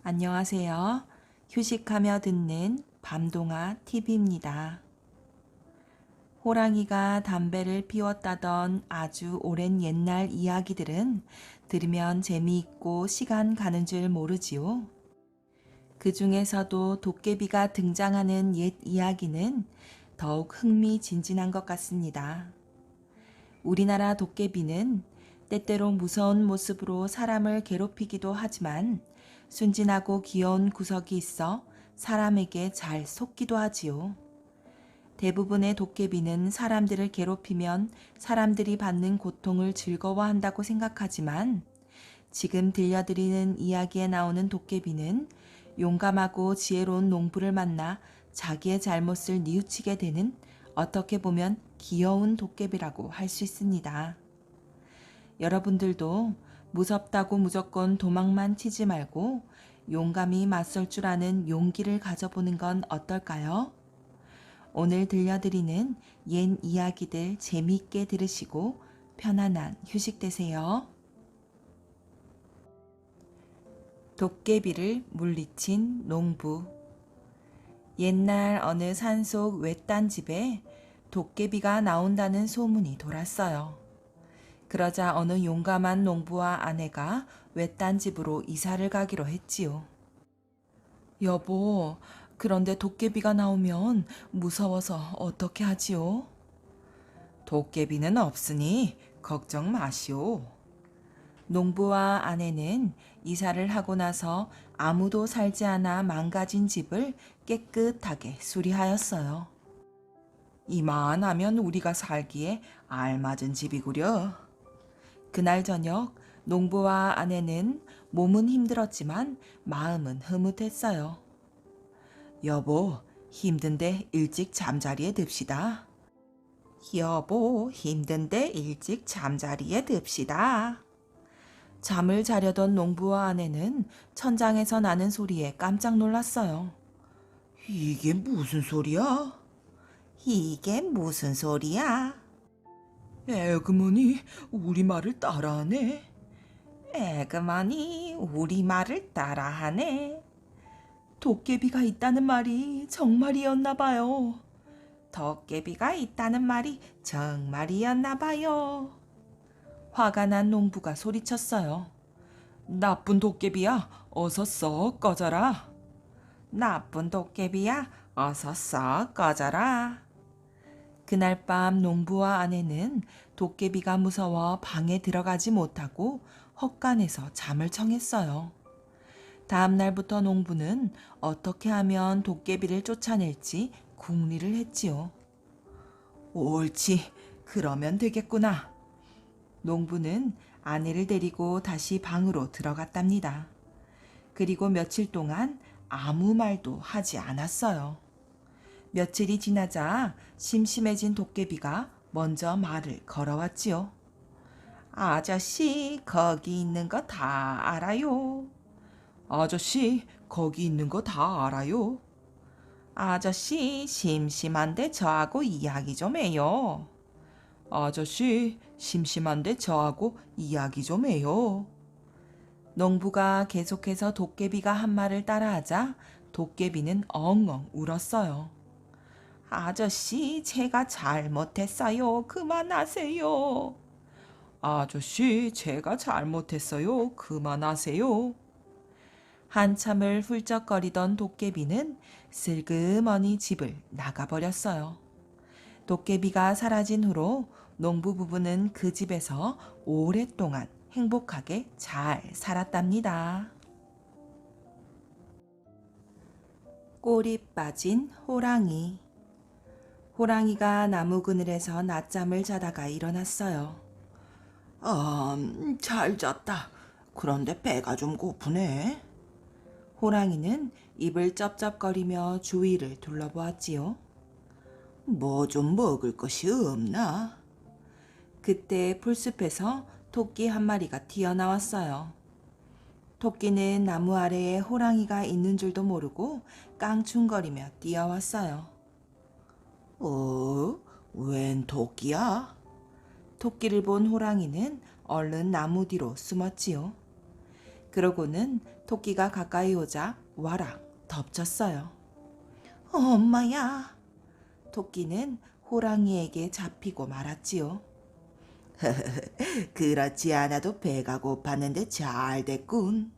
안녕하세요. 휴식하며 듣는 밤동화 TV입니다. 호랑이가 담배를 피웠다던 아주 오랜 옛날 이야기들은 들으면 재미있고 시간 가는 줄 모르지요. 그 중에서도 도깨비가 등장하는 옛 이야기는 더욱 흥미진진한 것 같습니다. 우리나라 도깨비는 때때로 무서운 모습으로 사람을 괴롭히기도 하지만 순진하고 귀여운 구석이 있어 사람에게 잘 속기도 하지요. 대부분의 도깨비는 사람들을 괴롭히면 사람들이 받는 고통을 즐거워한다고 생각하지만 지금 들려드리는 이야기에 나오는 도깨비는 용감하고 지혜로운 농부를 만나 자기의 잘못을 뉘우치게 되는 어떻게 보면 귀여운 도깨비라고 할 수 있습니다. 여러분들도 무섭다고 무조건 도망만 치지 말고 용감히 맞설 줄 아는 용기를 가져보는 건 어떨까요? 오늘 들려드리는 옛 이야기들 재미있게 들으시고 편안한 휴식 되세요. 도깨비를 물리친 농부. 옛날 어느 산속 외딴 집에 도깨비가 나온다는 소문이 돌았어요. 그러자 어느 용감한 농부와 아내가 외딴 집으로 이사를 가기로 했지요. 여보, 그런데 도깨비가 나오면 무서워서 어떻게 하지요? 도깨비는 없으니 걱정 마시오. 농부와 아내는 이사를 하고 나서 아무도 살지 않아 망가진 집을 깨끗하게 수리하였어요. 이만하면 우리가 살기에 알맞은 집이구려. 그날 저녁 농부와 아내는 몸은 힘들었지만 마음은 흐뭇했어요. 여보, 힘든데 일찍 잠자리에 듭시다. 여보, 힘든데 일찍 잠자리에 듭시다. 잠을 자려던 농부와 아내는 천장에서 나는 소리에 깜짝 놀랐어요. 이게 무슨 소리야? 이게 무슨 소리야? 에그머니 우리 말을 따라하네. 에그머니 우리 말을 따라하네. 도깨비가 있다는 말이 정말이었나 봐요. 도깨비가 있다는 말이 정말이었나 봐요. 화가 난 농부가 소리쳤어요. 나쁜 도깨비야, 어서 썩 꺼져라. 나쁜 도깨비야, 어서 썩 꺼져라. 그날 밤 농부와 아내는 도깨비가 무서워 방에 들어가지 못하고 헛간에서 잠을 청했어요. 다음 날부터 농부는 어떻게 하면 도깨비를 쫓아낼지 궁리를 했지요. 옳지, 그러면 되겠구나. 농부는 아내를 데리고 다시 방으로 들어갔답니다. 그리고 며칠 동안 아무 말도 하지 않았어요. 며칠이 지나자 심심해진 도깨비가 먼저 말을 걸어왔지요. 아저씨, 거기 있는 거 다 알아요. 아저씨, 거기 있는 거 다 알아요. 아저씨, 심심한데 저하고 이야기 좀 해요. 아저씨, 심심한데 저하고 이야기 좀 해요. 농부가 계속해서 도깨비가 한 말을 따라하자 도깨비는 엉엉 울었어요. 아저씨, 제가 잘못했어요. 그만하세요. 아저씨, 제가 잘못했어요. 그만하세요. 한참을 훌쩍거리던 도깨비는 슬그머니 집을 나가버렸어요. 도깨비가 사라진 후로 농부 부부는 그 집에서 오랫동안 행복하게 잘 살았답니다. 꼴이 빠진 호랑이. 호랑이가 나무 그늘에서 낮잠을 자다가 일어났어요. 잘 잤다. 그런데 배가 좀 고프네. 호랑이는 입을 쩝쩝거리며 주위를 둘러보았지요. 뭐 좀 먹을 것이 없나? 그때 풀숲에서 토끼 한 마리가 튀어나왔어요. 토끼는 나무 아래에 호랑이가 있는 줄도 모르고 깡충거리며 뛰어왔어요. 웬 토끼야? 토끼를 본 호랑이는 얼른 나무 뒤로 숨었지요. 그러고는 토끼가 가까이 오자 와락 덮쳤어요. 엄마야. 토끼는 호랑이에게 잡히고 말았지요. 그렇지 않아도 배가 고팠는데 잘 됐군.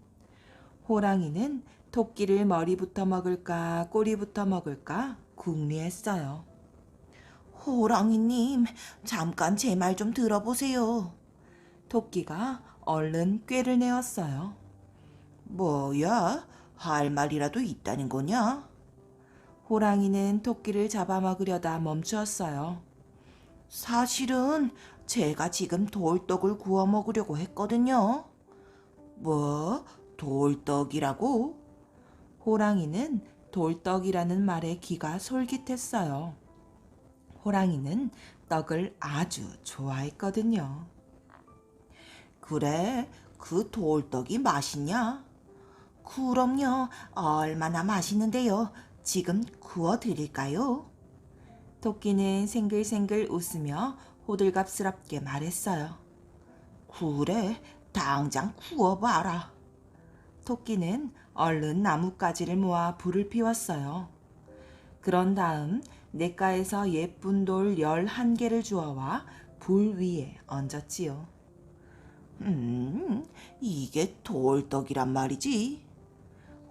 호랑이는 토끼를 머리부터 먹을까 꼬리부터 먹을까 궁리했어요. 호랑이님, 잠깐 제 말 좀 들어보세요. 토끼가 얼른 꾀를 내었어요. 뭐야? 할 말이라도 있다는 거냐? 호랑이는 토끼를 잡아먹으려다 멈추었어요. 사실은 제가 지금 돌떡을 구워 먹으려고 했거든요. 뭐? 돌떡이라고? 호랑이는 돌떡이라는 말에 귀가 솔깃했어요. 호랑이는 떡을 아주 좋아했거든요. 그래, 그 돌떡이 맛있냐? 그럼요, 얼마나 맛있는데요. 지금 구워 드릴까요? 토끼는 생글생글 웃으며 호들갑스럽게 말했어요. 그래, 당장 구워봐라. 토끼는 얼른 나뭇가지를 모아 불을 피웠어요. 그런 다음 냇가에서 예쁜 돌 11개를 주워와 불 위에 얹었지요. 이게 돌떡이란 말이지.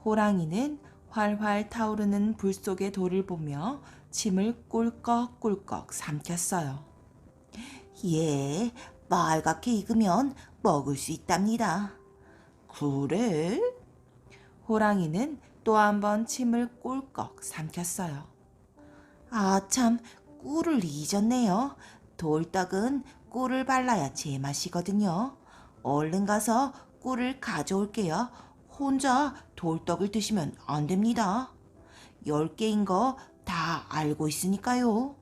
호랑이는 활활 타오르는 불 속의 돌을 보며 침을 꿀꺽꿀꺽 삼켰어요. 예, 빨갛게 익으면 먹을 수 있답니다. 그래? 호랑이는 또 한 번 침을 꿀꺽 삼켰어요. 아, 참, 꿀을 잊었네요. 돌떡은 꿀을 발라야 제맛이거든요. 얼른 가서 꿀을 가져올게요. 혼자 돌떡을 드시면 안 됩니다. 10개인 거 다 알고 있으니까요.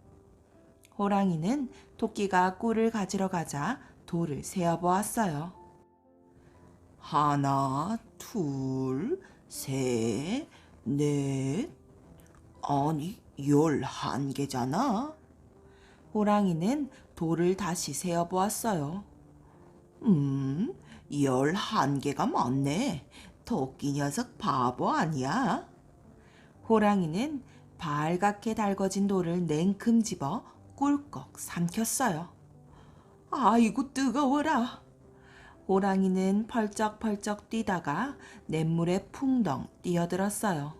호랑이는 토끼가 꿀을 가지러 가자 돌을 세어보았어요. 하나, 둘, 셋, 넷. 아니, 11개잖아. 호랑이는 돌을 다시 세어보았어요. 11개가 맞네. 토끼 녀석 바보 아니야? 호랑이는 발갛게 달궈진 돌을 냉큼 집어 꿀꺽 삼켰어요. 아이고 뜨거워라. 호랑이는 펄쩍펄쩍 뛰다가 냇물에 풍덩 뛰어들었어요.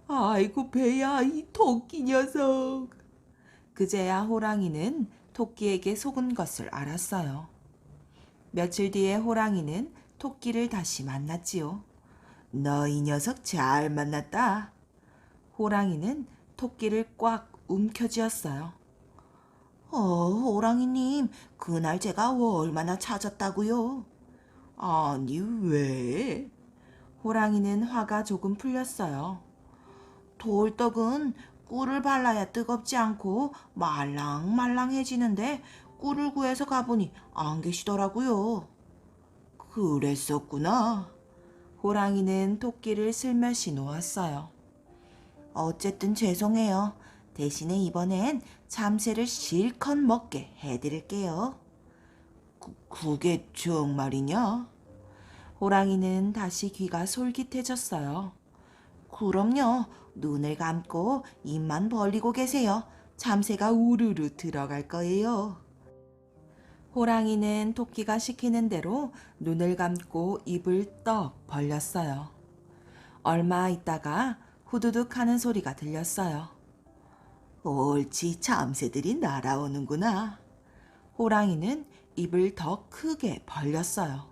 아이고 배야 이 토끼 녀석. 그제야 호랑이는 토끼에게 속은 것을 알았어요. 며칠 뒤에 호랑이는 토끼를 다시 만났지요. 너 이 녀석 잘 만났다. 호랑이는 토끼를 꽉 움켜쥐었어요. 호랑이님, 그날 제가 얼마나 찾았다고요? 아니, 왜? 호랑이는 화가 조금 풀렸어요. 돌떡은 꿀을 발라야 뜨겁지 않고 말랑말랑해지는데 꿀을 구해서 가보니 안 계시더라고요. 그랬었구나. 호랑이는 토끼를 슬며시 놓았어요. 어쨌든 죄송해요. 대신에 이번엔 참새를 실컷 먹게 해드릴게요. 그게 정말이냐? 호랑이는 다시 귀가 솔깃해졌어요. 그럼요. 눈을 감고 입만 벌리고 계세요. 참새가 우르르 들어갈 거예요. 호랑이는 토끼가 시키는 대로 눈을 감고 입을 떡 벌렸어요. 얼마 있다가 후두둑 하는 소리가 들렸어요. 옳지, 참새들이 날아오는구나. 호랑이는 입을 더 크게 벌렸어요.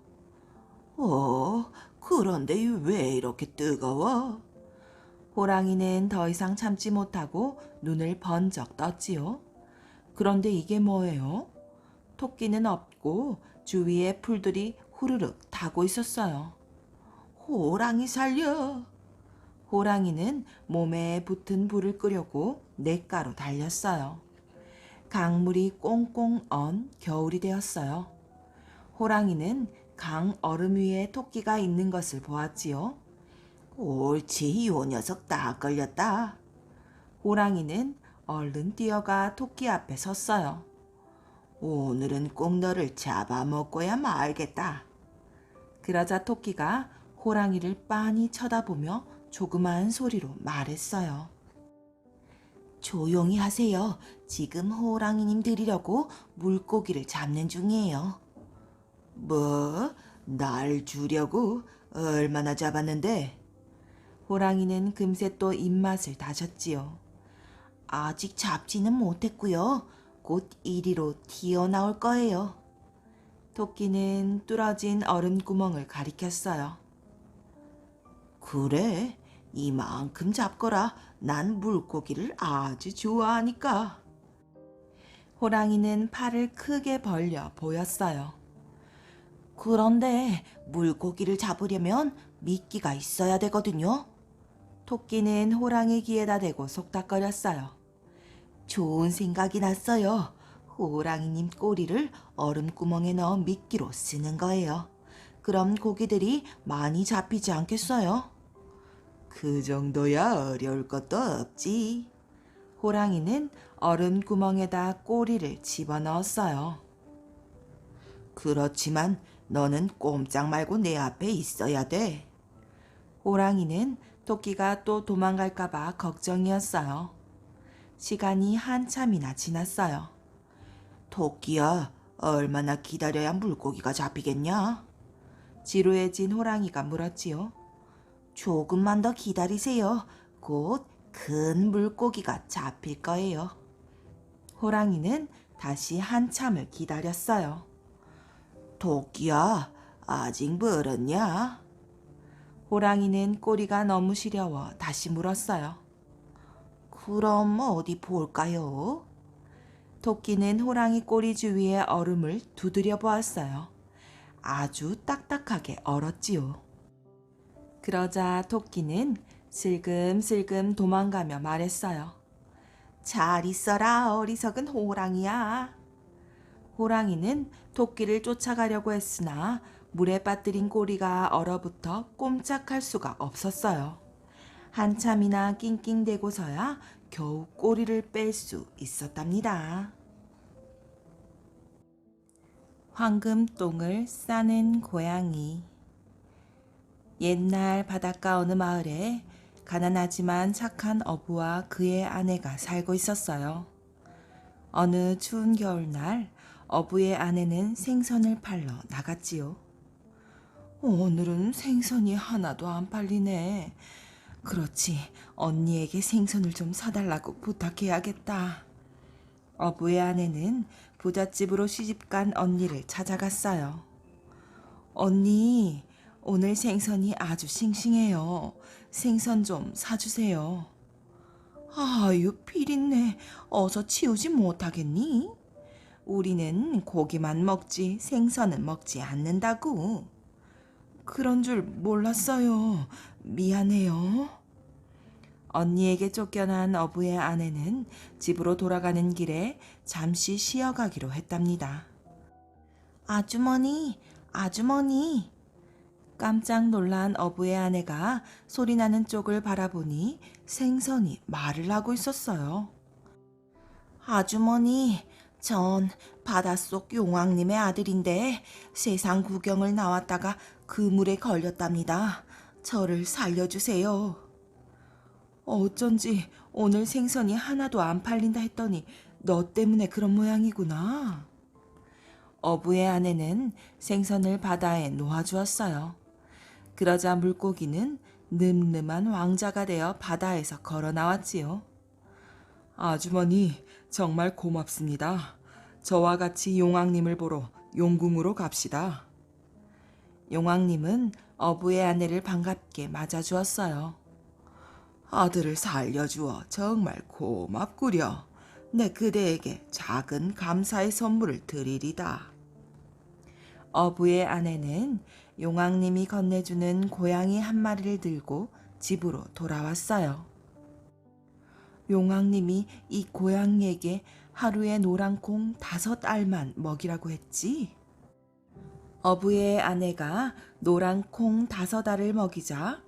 그런데 왜 이렇게 뜨거워? 호랑이는 더 이상 참지 못하고 눈을 번쩍 떴지요. 그런데 이게 뭐예요? 토끼는 없고 주위에 풀들이 후루룩 타고 있었어요. 호랑이 살려! 호랑이는 몸에 붙은 불을 끄려고 냇가로 달렸어요. 강물이 꽁꽁 언 겨울이 되었어요. 호랑이는 강 얼음 위에 토끼가 있는 것을 보았지요. 옳지, 요 녀석 딱 걸렸다. 호랑이는 얼른 뛰어가 토끼 앞에 섰어요. 오늘은 꼭 너를 잡아먹고야 말겠다. 그러자 토끼가 호랑이를 빤히 쳐다보며 조그마한 소리로 말했어요. 조용히 하세요. 지금 호랑이님 드리려고 물고기를 잡는 중이에요. 뭐? 날 주려고? 얼마나 잡았는데? 호랑이는 금세 또 입맛을 다졌지요. 아직 잡지는 못했고요. 곧 이리로 튀어나올 거예요. 토끼는 뚫어진 얼음 구멍을 가리켰어요. 그래, 이만큼 잡거라. 난 물고기를 아주 좋아하니까. 호랑이는 팔을 크게 벌려 보였어요. 그런데 물고기를 잡으려면 미끼가 있어야 되거든요. 토끼는 호랑이 귀에다 대고 속닥거렸어요. 좋은 생각이 났어요. 호랑이님 꼬리를 얼음구멍에 넣어 미끼로 쓰는 거예요. 그럼 고기들이 많이 잡히지 않겠어요? 그 정도야 어려울 것도 없지. 호랑이는 얼음구멍에다 꼬리를 집어넣었어요. 그렇지만 너는 꼼짝 말고 내 앞에 있어야 돼. 호랑이는 토끼가 또 도망갈까봐 걱정이었어요. 시간이 한참이나 지났어요. 토끼야, 얼마나 기다려야 물고기가 잡히겠냐? 지루해진 호랑이가 물었지요. 조금만 더 기다리세요. 곧 큰 물고기가 잡힐 거예요. 호랑이는 다시 한참을 기다렸어요. 토끼야, 아직 멀었냐? 호랑이는 꼬리가 너무 시려워 다시 물었어요. 그럼 어디 볼까요? 토끼는 호랑이 꼬리 주위의 얼음을 두드려 보았어요. 아주 딱딱하게 얼었지요. 그러자 토끼는 슬금슬금 도망가며 말했어요. 잘 있어라, 어리석은 호랑이야. 호랑이는 토끼를 쫓아가려고 했으나 물에 빠뜨린 꼬리가 얼어붙어 꼼짝할 수가 없었어요. 한참이나 낑낑대고서야 겨우 꼬리를 뺄 수 있었답니다. 황금똥을 싸는 고양이. 옛날 바닷가 어느 마을에 가난하지만 착한 어부와 그의 아내가 살고 있었어요. 어느 추운 겨울날 어부의 아내는 생선을 팔러 나갔지요. 오늘은 생선이 하나도 안 팔리네. 그렇지, 언니에게 생선을 좀 사달라고 부탁해야겠다. 어부의 아내는 부잣집으로 시집간 언니를 찾아갔어요. 언니, 오늘 생선이 아주 싱싱해요. 생선 좀 사주세요. 아유, 피린내. 어서 치우지 못하겠니? 우리는 고기만 먹지 생선은 먹지 않는다고. 그런 줄 몰랐어요. 미안해요. 언니에게 쫓겨난 어부의 아내는 집으로 돌아가는 길에 잠시 쉬어가기로 했답니다. 아주머니, 아주머니. 깜짝 놀란 어부의 아내가 소리나는 쪽을 바라보니 생선이 말을 하고 있었어요. 아주머니, 전 바닷속 용왕님의 아들인데 세상 구경을 나왔다가 그물에 걸렸답니다. 저를 살려주세요. 어쩐지 오늘 생선이 하나도 안 팔린다 했더니 너 때문에 그런 모양이구나. 어부의 아내는 생선을 바다에 놓아주었어요. 그러자 물고기는 늠름한 왕자가 되어 바다에서 걸어 나왔지요. 아주머니, 정말 고맙습니다. 저와 같이 용왕님을 보러 용궁으로 갑시다. 용왕님은 어부의 아내를 반갑게 맞아주었어요. 아들을 살려주어 정말 고맙구려. 내 그대에게 작은 감사의 선물을 드리리다. 어부의 아내는 용왕님이 건네주는 고양이 한 마리를 들고 집으로 돌아왔어요. 용왕님이 이 고양이에게 하루에 노란콩 5알만 먹이라고 했지? 어부의 아내가 노란콩 5알을 먹이자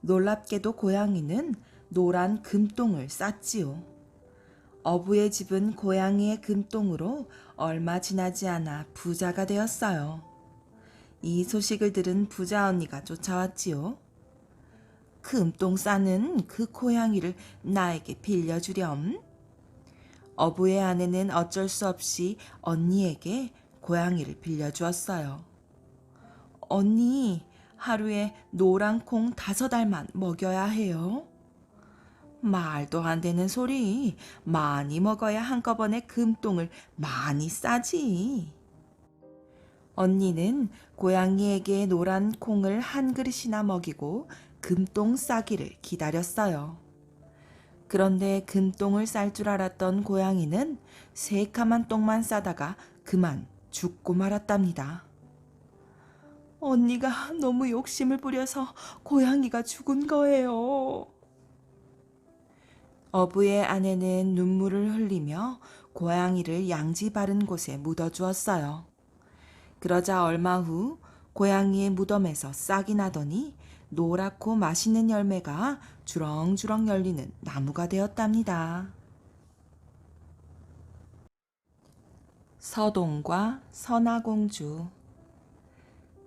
놀랍게도 고양이는 노란 금똥을 쌌지요. 어부의 집은 고양이의 금똥으로 얼마 지나지 않아 부자가 되었어요. 이 소식을 들은 부자 언니가 쫓아왔지요. 금똥 싸는 그 고양이를 나에게 빌려주렴. 어부의 아내는 어쩔 수 없이 언니에게 고양이를 빌려주었어요. 언니, 하루에 노란 콩 5알만 먹여야 해요. 말도 안 되는 소리. 많이 먹어야 한꺼번에 금똥을 많이 싸지. 언니는 고양이에게 노란 콩을 한 그릇이나 먹이고 금똥 싸기를 기다렸어요. 그런데 금똥을 쌀 줄 알았던 고양이는 새카만 똥만 싸다가 그만 죽고 말았답니다. 언니가 너무 욕심을 부려서 고양이가 죽은 거예요. 어부의 아내는 눈물을 흘리며 고양이를 양지 바른 곳에 묻어주었어요. 그러자 얼마 후 고양이의 무덤에서 싹이 나더니 노랗고 맛있는 열매가 주렁주렁 열리는 나무가 되었답니다. 서동과 선아공주.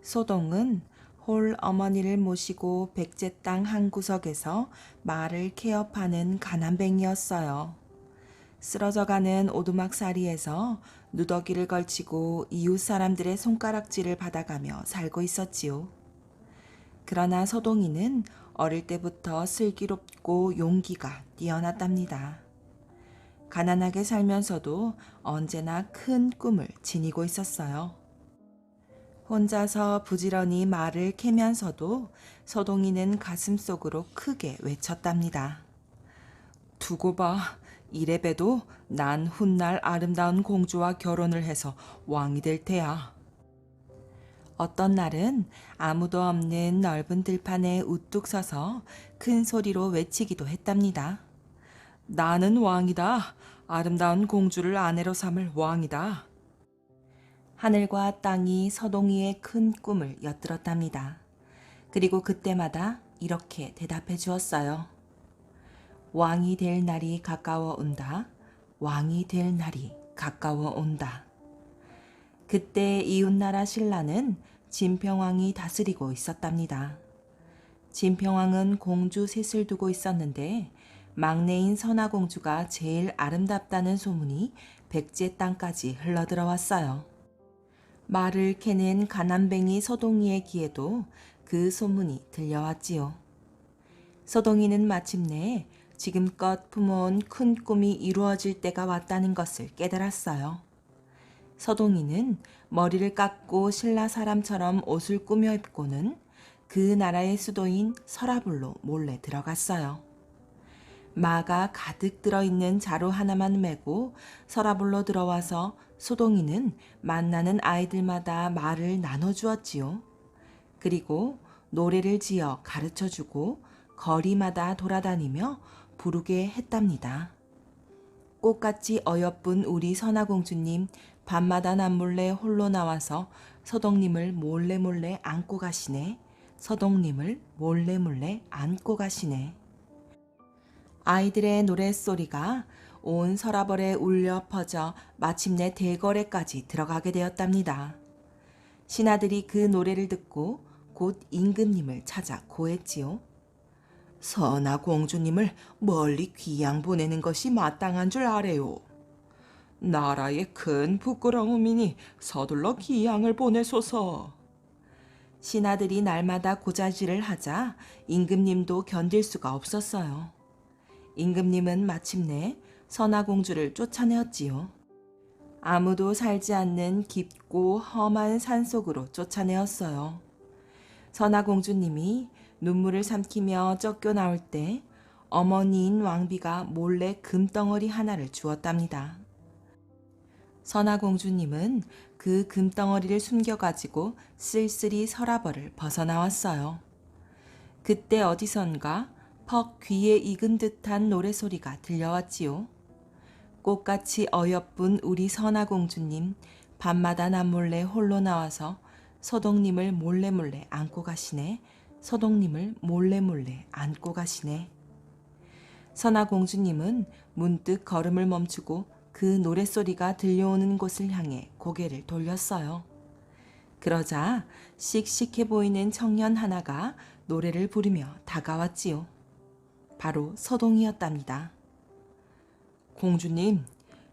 소동은 홀 어머니를 모시고 백제 땅 한 구석에서 말을 케어파는 가난뱅이였어요. 쓰러져가는 오두막살이에서 누더기를 걸치고 이웃 사람들의 손가락질을 받아가며 살고 있었지요. 그러나 소동이는 어릴 때부터 슬기롭고 용기가 뛰어났답니다. 가난하게 살면서도 언제나 큰 꿈을 지니고 있었어요. 혼자서 부지런히 말을 캐면서도 소동이는 가슴속으로 크게 외쳤답니다. 두고 봐. 이래봬도 난 훗날 아름다운 공주와 결혼을 해서 왕이 될 테야. 어떤 날은 아무도 없는 넓은 들판에 우뚝 서서 큰 소리로 외치기도 했답니다. 나는 왕이다. 아름다운 공주를 아내로 삼을 왕이다. 하늘과 땅이 서동이의 큰 꿈을 엿들었답니다. 그리고 그때마다 이렇게 대답해 주었어요. 왕이 될 날이 가까워 온다. 왕이 될 날이 가까워 온다. 그때 이웃나라 신라는 진평왕이 다스리고 있었답니다. 진평왕은 공주 셋을 두고 있었는데 막내인 선아공주가 제일 아름답다는 소문이 백제 땅까지 흘러들어왔어요. 말을 캐는 가난뱅이 서동이의 귀에도 그 소문이 들려왔지요. 서동이는 마침내 지금껏 품어온 큰 꿈이 이루어질 때가 왔다는 것을 깨달았어요. 서동이는 머리를 깎고 신라 사람처럼 옷을 꾸며 입고는 그 나라의 수도인 서라불로 몰래 들어갔어요. 마가 가득 들어있는 자루 하나만 메고 서라불로 들어와서 소동이는 만나는 아이들마다 말을 나눠주었지요. 그리고 노래를 지어 가르쳐주고 거리마다 돌아다니며 부르게 했답니다. 꽃같이 어여쁜 우리 선아공주님, 밤마다 남몰래 홀로 나와서 서동님을 몰래 안고 가시네. 서동님을 몰래 안고 가시네. 아이들의 노랫소리가 온 서라벌에 울려 퍼져 마침내 대궐에까지 들어가게 되었답니다. 신하들이 그 노래를 듣고 곧 임금님을 찾아 고했지요. 선아 공주님을 멀리 귀양 보내는 것이 마땅한 줄 아래요. 나라의 큰 부끄러움이니 서둘러 귀양을 보내소서. 신하들이 날마다 고자질을 하자 임금님도 견딜 수가 없었어요. 임금님은 마침내 선아공주를 쫓아내었지요. 아무도 살지 않는 깊고 험한 산속으로 쫓아내었어요. 선아공주님이 눈물을 삼키며 쫓겨나올 때 어머니인 왕비가 몰래 금덩어리 하나를 주었답니다. 선아공주님은 그 금덩어리를 숨겨가지고 쓸쓸히 서라벌을 벗어나왔어요. 그때 어디선가 퍽 귀에 익은 듯한 노래소리가 들려왔지요. 꽃같이 어여쁜 우리 선아공주님, 밤마다 남몰래 홀로 나와서 서동님을 몰래 안고 가시네. 서동님을 몰래 안고 가시네. 선아공주님은 문득 걸음을 멈추고 그 노랫소리가 들려오는 곳을 향해 고개를 돌렸어요. 그러자 씩씩해 보이는 청년 하나가 노래를 부르며 다가왔지요. 바로 서동이었답니다. 공주님,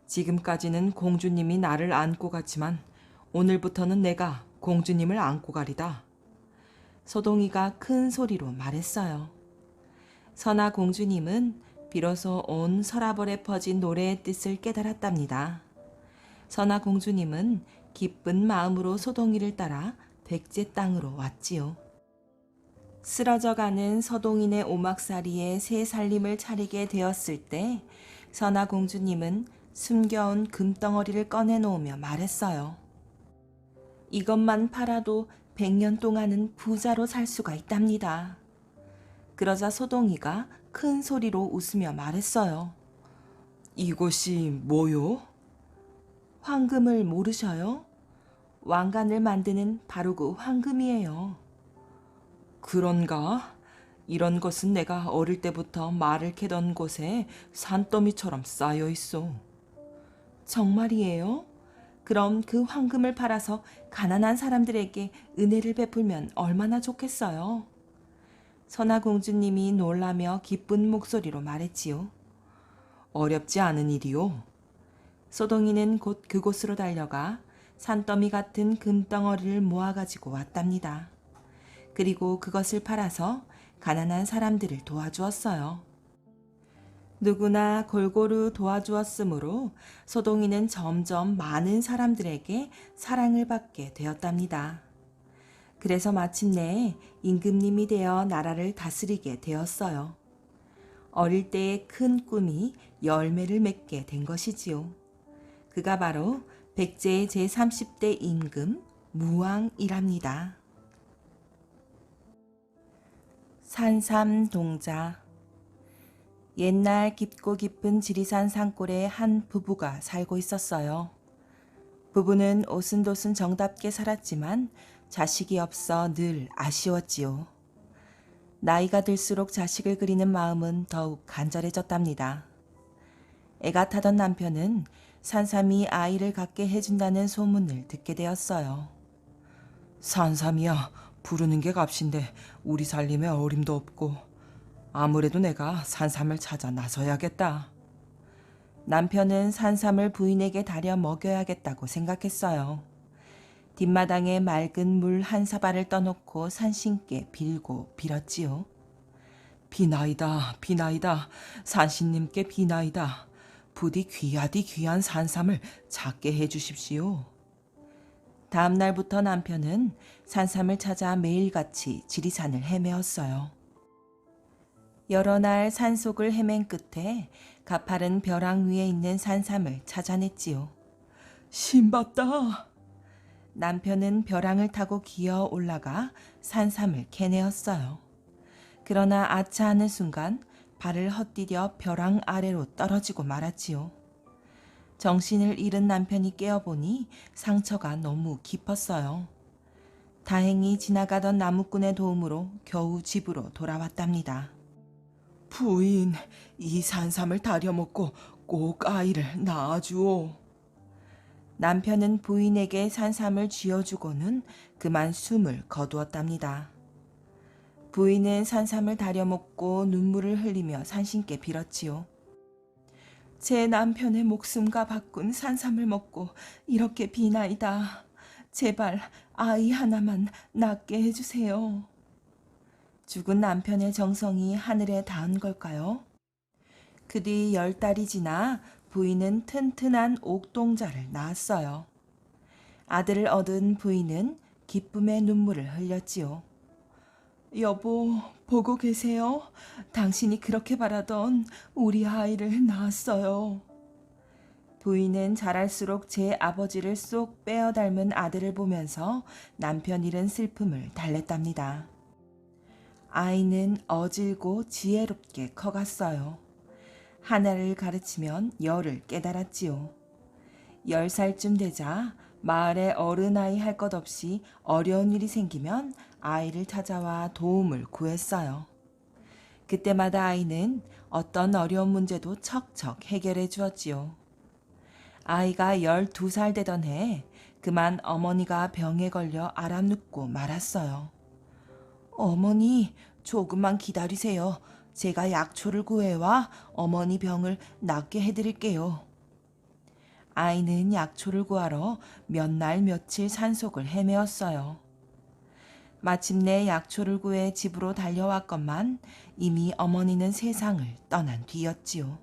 지금까지는 공주님이 나를 안고 갔지만 오늘부터는 내가 공주님을 안고 가리다. 서동이가 큰 소리로 말했어요. 선아 공주님은 비로소 온 서라벌에 퍼진 노래의 뜻을 깨달았답니다. 선아 공주님은 기쁜 마음으로 소동이를 따라 백제 땅으로 왔지요. 쓰러져가는 서동인의 오막살이에 새 살림을 차리게 되었을 때 선아 공주님은 숨겨온 금덩어리를 꺼내놓으며 말했어요. 이것만 팔아도 100년 동안은 부자로 살 수가 있답니다. 그러자 소동이가 큰 소리로 웃으며 말했어요. 이것이 뭐요? 황금을 모르셔요? 왕관을 만드는 바로 그 황금이에요. 그런가? 이런 것은 내가 어릴 때부터 말을 캐던 곳에 산더미처럼 쌓여 있어. 정말이에요? 그럼 그 황금을 팔아서 가난한 사람들에게 은혜를 베풀면 얼마나 좋겠어요. 선아 공주님이 놀라며 기쁜 목소리로 말했지요. 어렵지 않은 일이요. 소동이는 곧 그곳으로 달려가 산더미 같은 금덩어리를 모아가지고 왔답니다. 그리고 그것을 팔아서 가난한 사람들을 도와주었어요. 누구나 골고루 도와주었으므로 소동이는 점점 많은 사람들에게 사랑을 받게 되었답니다. 그래서 마침내 임금님이 되어 나라를 다스리게 되었어요. 어릴 때의 큰 꿈이 열매를 맺게 된 것이지요. 그가 바로 백제의 제30대 임금 무왕이랍니다. 산삼동자. 옛날 깊고 깊은 지리산 산골에 한 부부가 살고 있었어요. 부부는 오순도순 정답게 살았지만 자식이 없어 늘 아쉬웠지요. 나이가 들수록 자식을 그리는 마음은 더욱 간절해졌답니다. 애가 타던 남편은 산삼이 아이를 갖게 해준다는 소문을 듣게 되었어요. 산삼이야, 부르는 게 값인데 우리 살림에 어림도 없고 아무래도 내가 산삼을 찾아 나서야겠다. 남편은 산삼을 부인에게 다려 먹여야겠다고 생각했어요. 뒷마당에 맑은 물 한 사발을 떠놓고 산신께 빌고 빌었지요. 비나이다, 비나이다, 산신님께 비나이다. 부디 귀하디 귀한 산삼을 찾게 해주십시오. 다음 날부터 남편은 산삼을 찾아 매일같이 지리산을 헤매었어요. 여러 날 산속을 헤맨 끝에 가파른 벼랑 위에 있는 산삼을 찾아냈지요. 신받다. 남편은 벼랑을 타고 기어 올라가 산삼을 캐내었어요. 그러나 아차 하는 순간 발을 헛디뎌 벼랑 아래로 떨어지고 말았지요. 정신을 잃은 남편이 깨어보니 상처가 너무 깊었어요. 다행히 지나가던 나무꾼의 도움으로 겨우 집으로 돌아왔답니다. 부인, 이 산삼을 다려먹고 꼭 아이를 낳아주오. 남편은 부인에게 산삼을 쥐어주고는 그만 숨을 거두었답니다. 부인은 산삼을 다려먹고 눈물을 흘리며 산신께 빌었지요. 제 남편의 목숨과 바꾼 산삼을 먹고 이렇게 비나이다. 제발 아이 하나만 낳게 해주세요. 죽은 남편의 정성이 하늘에 닿은 걸까요? 그 뒤 10달이 지나 부인은 튼튼한 옥동자를 낳았어요. 아들을 얻은 부인은 기쁨의 눈물을 흘렸지요. 여보, 보고 계세요? 당신이 그렇게 바라던 우리 아이를 낳았어요. 부인은 자랄수록 제 아버지를 쏙 빼어 닮은 아들을 보면서 남편 잃은 슬픔을 달랬답니다. 아이는 어질고 지혜롭게 커갔어요. 하나를 가르치면 열을 깨달았지요. 10살쯤 되자 마을에 어른아이 할 것 없이 어려운 일이 생기면 아이를 찾아와 도움을 구했어요. 그때마다 아이는 어떤 어려운 문제도 척척 해결해 주었지요. 아이가 12살 되던 해 그만 어머니가 병에 걸려 앓아눕고 말았어요. 어머니, 조금만 기다리세요. 제가 약초를 구해와 어머니 병을 낫게 해드릴게요. 아이는 약초를 구하러 몇 날 며칠 산속을 헤매었어요. 마침내 약초를 구해 집으로 달려왔건만 이미 어머니는 세상을 떠난 뒤였지요.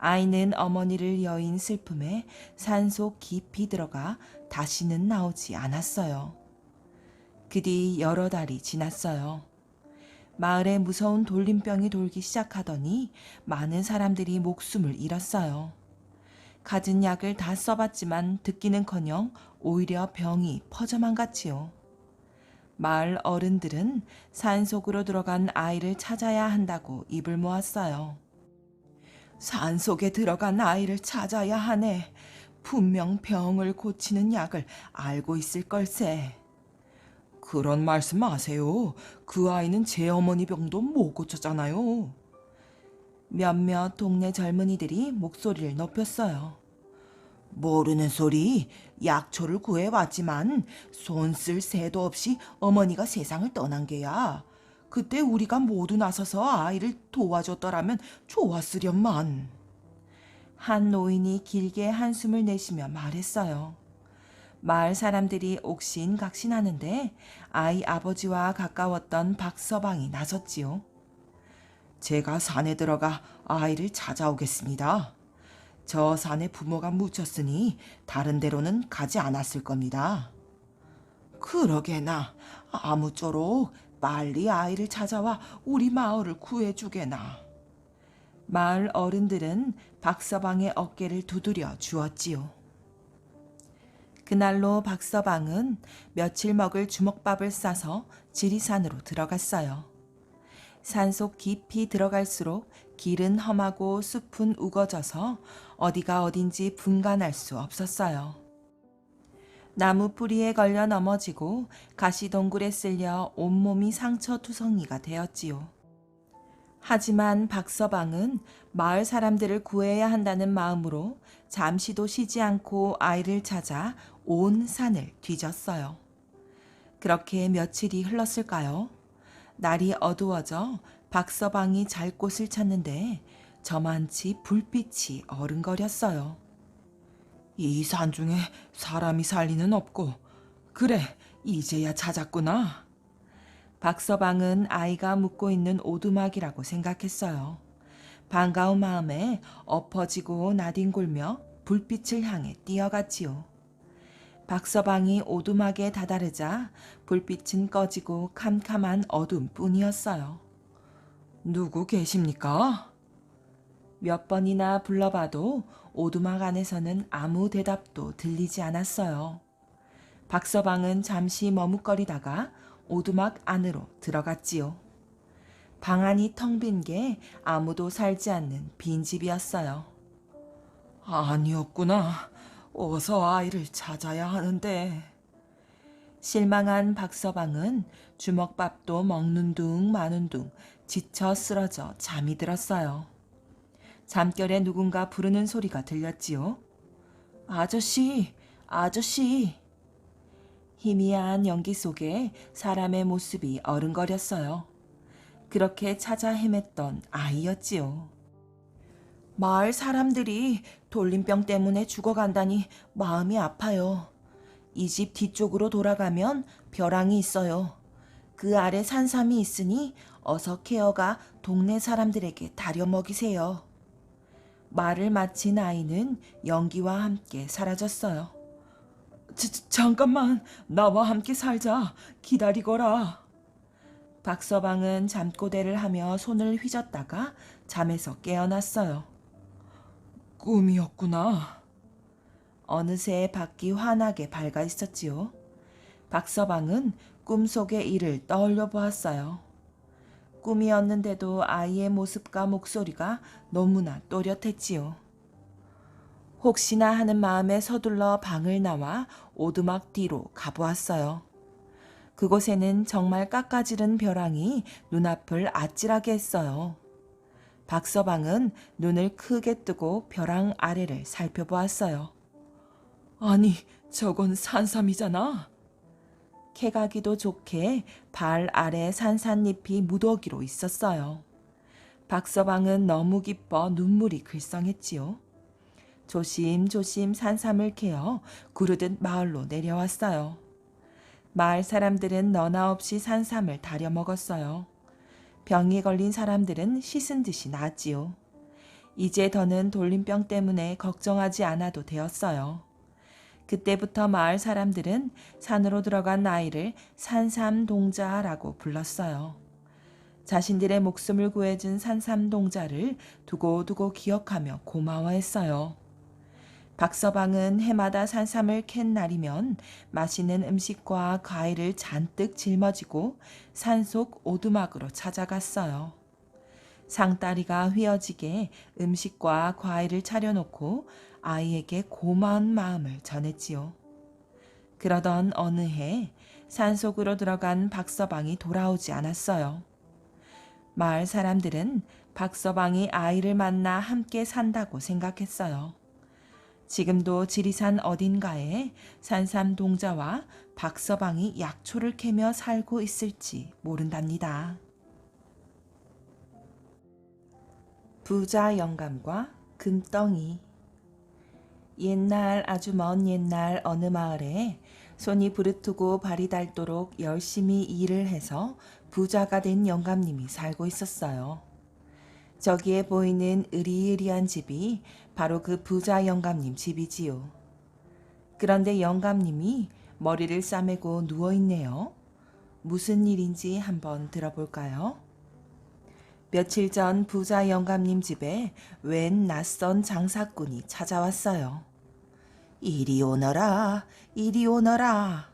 아이는 어머니를 여인 슬픔에 산속 깊이 들어가 다시는 나오지 않았어요. 그 뒤 여러 달이 지났어요. 마을에 무서운 돌림병이 돌기 시작하더니 많은 사람들이 목숨을 잃었어요. 갖은 약을 다 써봤지만 듣기는커녕 오히려 병이 퍼져만 갔지요. 마을 어른들은 산속으로 들어간 아이를 찾아야 한다고 입을 모았어요. 산속에 들어간 아이를 찾아야 하네. 분명 병을 고치는 약을 알고 있을 걸세. 그런 말씀 마세요. 그 아이는 제 어머니 병도 못 고쳤잖아요. 몇몇 동네 젊은이들이 목소리를 높였어요. 모르는 소리, 약초를 구해왔지만 손 쓸 새도 없이 어머니가 세상을 떠난 게야. 그때 우리가 모두 나서서 아이를 도와줬더라면 좋았으련만. 한 노인이 길게 한숨을 내쉬며 말했어요. 마을 사람들이 옥신각신하는데 아이 아버지와 가까웠던 박서방이 나섰지요. 제가 산에 들어가 아이를 찾아오겠습니다. 저 산에 부모가 묻혔으니 다른 데로는 가지 않았을 겁니다. 그러게나 아무쪼록 빨리 아이를 찾아와 우리 마을을 구해주게나. 마을 어른들은 박서방의 어깨를 두드려 주었지요. 그날로 박서방은 며칠 먹을 주먹밥을 싸서 지리산으로 들어갔어요. 산속 깊이 들어갈수록 길은 험하고 숲은 우거져서 어디가 어딘지 분간할 수 없었어요. 나무 뿌리에 걸려 넘어지고 가시동굴에 쓸려 온몸이 상처투성이가 되었지요. 하지만 박서방은 마을 사람들을 구해야 한다는 마음으로 잠시도 쉬지 않고 아이를 찾아 온 산을 뒤졌어요. 그렇게 며칠이 흘렀을까요? 날이 어두워져 박서방이 잘 곳을 찾는데 저만치 불빛이 어른거렸어요. 이 산중에 사람이 살 리는 없고, 그래, 이제야 찾았구나. 박서방은 아이가 묵고 있는 오두막이라고 생각했어요. 반가운 마음에 엎어지고 나뒹굴며 불빛을 향해 뛰어갔지요. 박서방이 오두막에 다다르자 불빛은 꺼지고 캄캄한 어둠뿐이었어요. 누구 계십니까? 몇 번이나 불러봐도 오두막 안에서는 아무 대답도 들리지 않았어요. 박서방은 잠시 머뭇거리다가 오두막 안으로 들어갔지요. 방 안이 텅 빈 게 아무도 살지 않는 빈집이었어요. 아니었구나. 어서 아이를 찾아야 하는데. 실망한 박서방은 주먹밥도 먹는 둥 마는 둥 지쳐 쓰러져 잠이 들었어요. 잠결에 누군가 부르는 소리가 들렸지요. 아저씨, 아저씨. 희미한 연기 속에 사람의 모습이 어른거렸어요. 그렇게 찾아 헤맸던 아이였지요. 마을 사람들이 돌림병 때문에 죽어간다니 마음이 아파요. 이 집 뒤쪽으로 돌아가면 벼랑이 있어요. 그 아래 산삼이 있으니 어서 케어가 동네 사람들에게 다려 먹이세요. 말을 마친 아이는 연기와 함께 사라졌어요. 잠깐만, 나와 함께 살자. 기다리거라. 박서방은 잠꼬대를 하며 손을 휘젓다가 잠에서 깨어났어요. 꿈이었구나. 어느새 밖이 환하게 밝아 있었지요. 박서방은 꿈속의 일을 떠올려 보았어요. 꿈이었는데도 아이의 모습과 목소리가 너무나 또렷했지요. 혹시나 하는 마음에 서둘러 방을 나와 오두막 뒤로 가보았어요. 그곳에는 정말 깎아지른 벼랑이 눈앞을 아찔하게 했어요. 박서방은 눈을 크게 뜨고 벼랑 아래를 살펴보았어요. 아니, 저건 산삼이잖아. 캐가기도 좋게 발 아래 산산잎이 무더기로 있었어요. 박서방은 너무 기뻐 눈물이 글썽했지요. 조심조심 산삼을 캐어 구르듯 마을로 내려왔어요. 마을 사람들은 너나 없이 산삼을 다려 먹었어요. 병이 걸린 사람들은 씻은 듯이 나았지요. 이제 더는 돌림병 때문에 걱정하지 않아도 되었어요. 그때부터 마을 사람들은 산으로 들어간 아이를 산삼동자라고 불렀어요. 자신들의 목숨을 구해준 산삼동자를 두고두고 기억하며 고마워했어요. 박서방은 해마다 산삼을 캔 날이면 맛있는 음식과 과일을 잔뜩 짊어지고 산속 오두막으로 찾아갔어요. 상다리가 휘어지게 음식과 과일을 차려놓고 아이에게 고마운 마음을 전했지요. 그러던 어느 해 산속으로 들어간 박서방이 돌아오지 않았어요. 마을 사람들은 박서방이 아이를 만나 함께 산다고 생각했어요. 지금도 지리산 어딘가에 산삼동자와 박서방이 약초를 캐며 살고 있을지 모른답니다. 부자 영감과 금덩이. 옛날 아주 먼 옛날 어느 마을에 손이 부르트고 발이 닳도록 열심히 일을 해서 부자가 된 영감님이 살고 있었어요. 저기에 보이는 으리으리한 집이 바로 그 부자 영감님 집이지요. 그런데 영감님이 머리를 싸매고 누워있네요. 무슨 일인지 한번 들어볼까요? 며칠 전 부자 영감님 집에 웬 낯선 장사꾼이 찾아왔어요. 이리 오너라, 이리 오너라.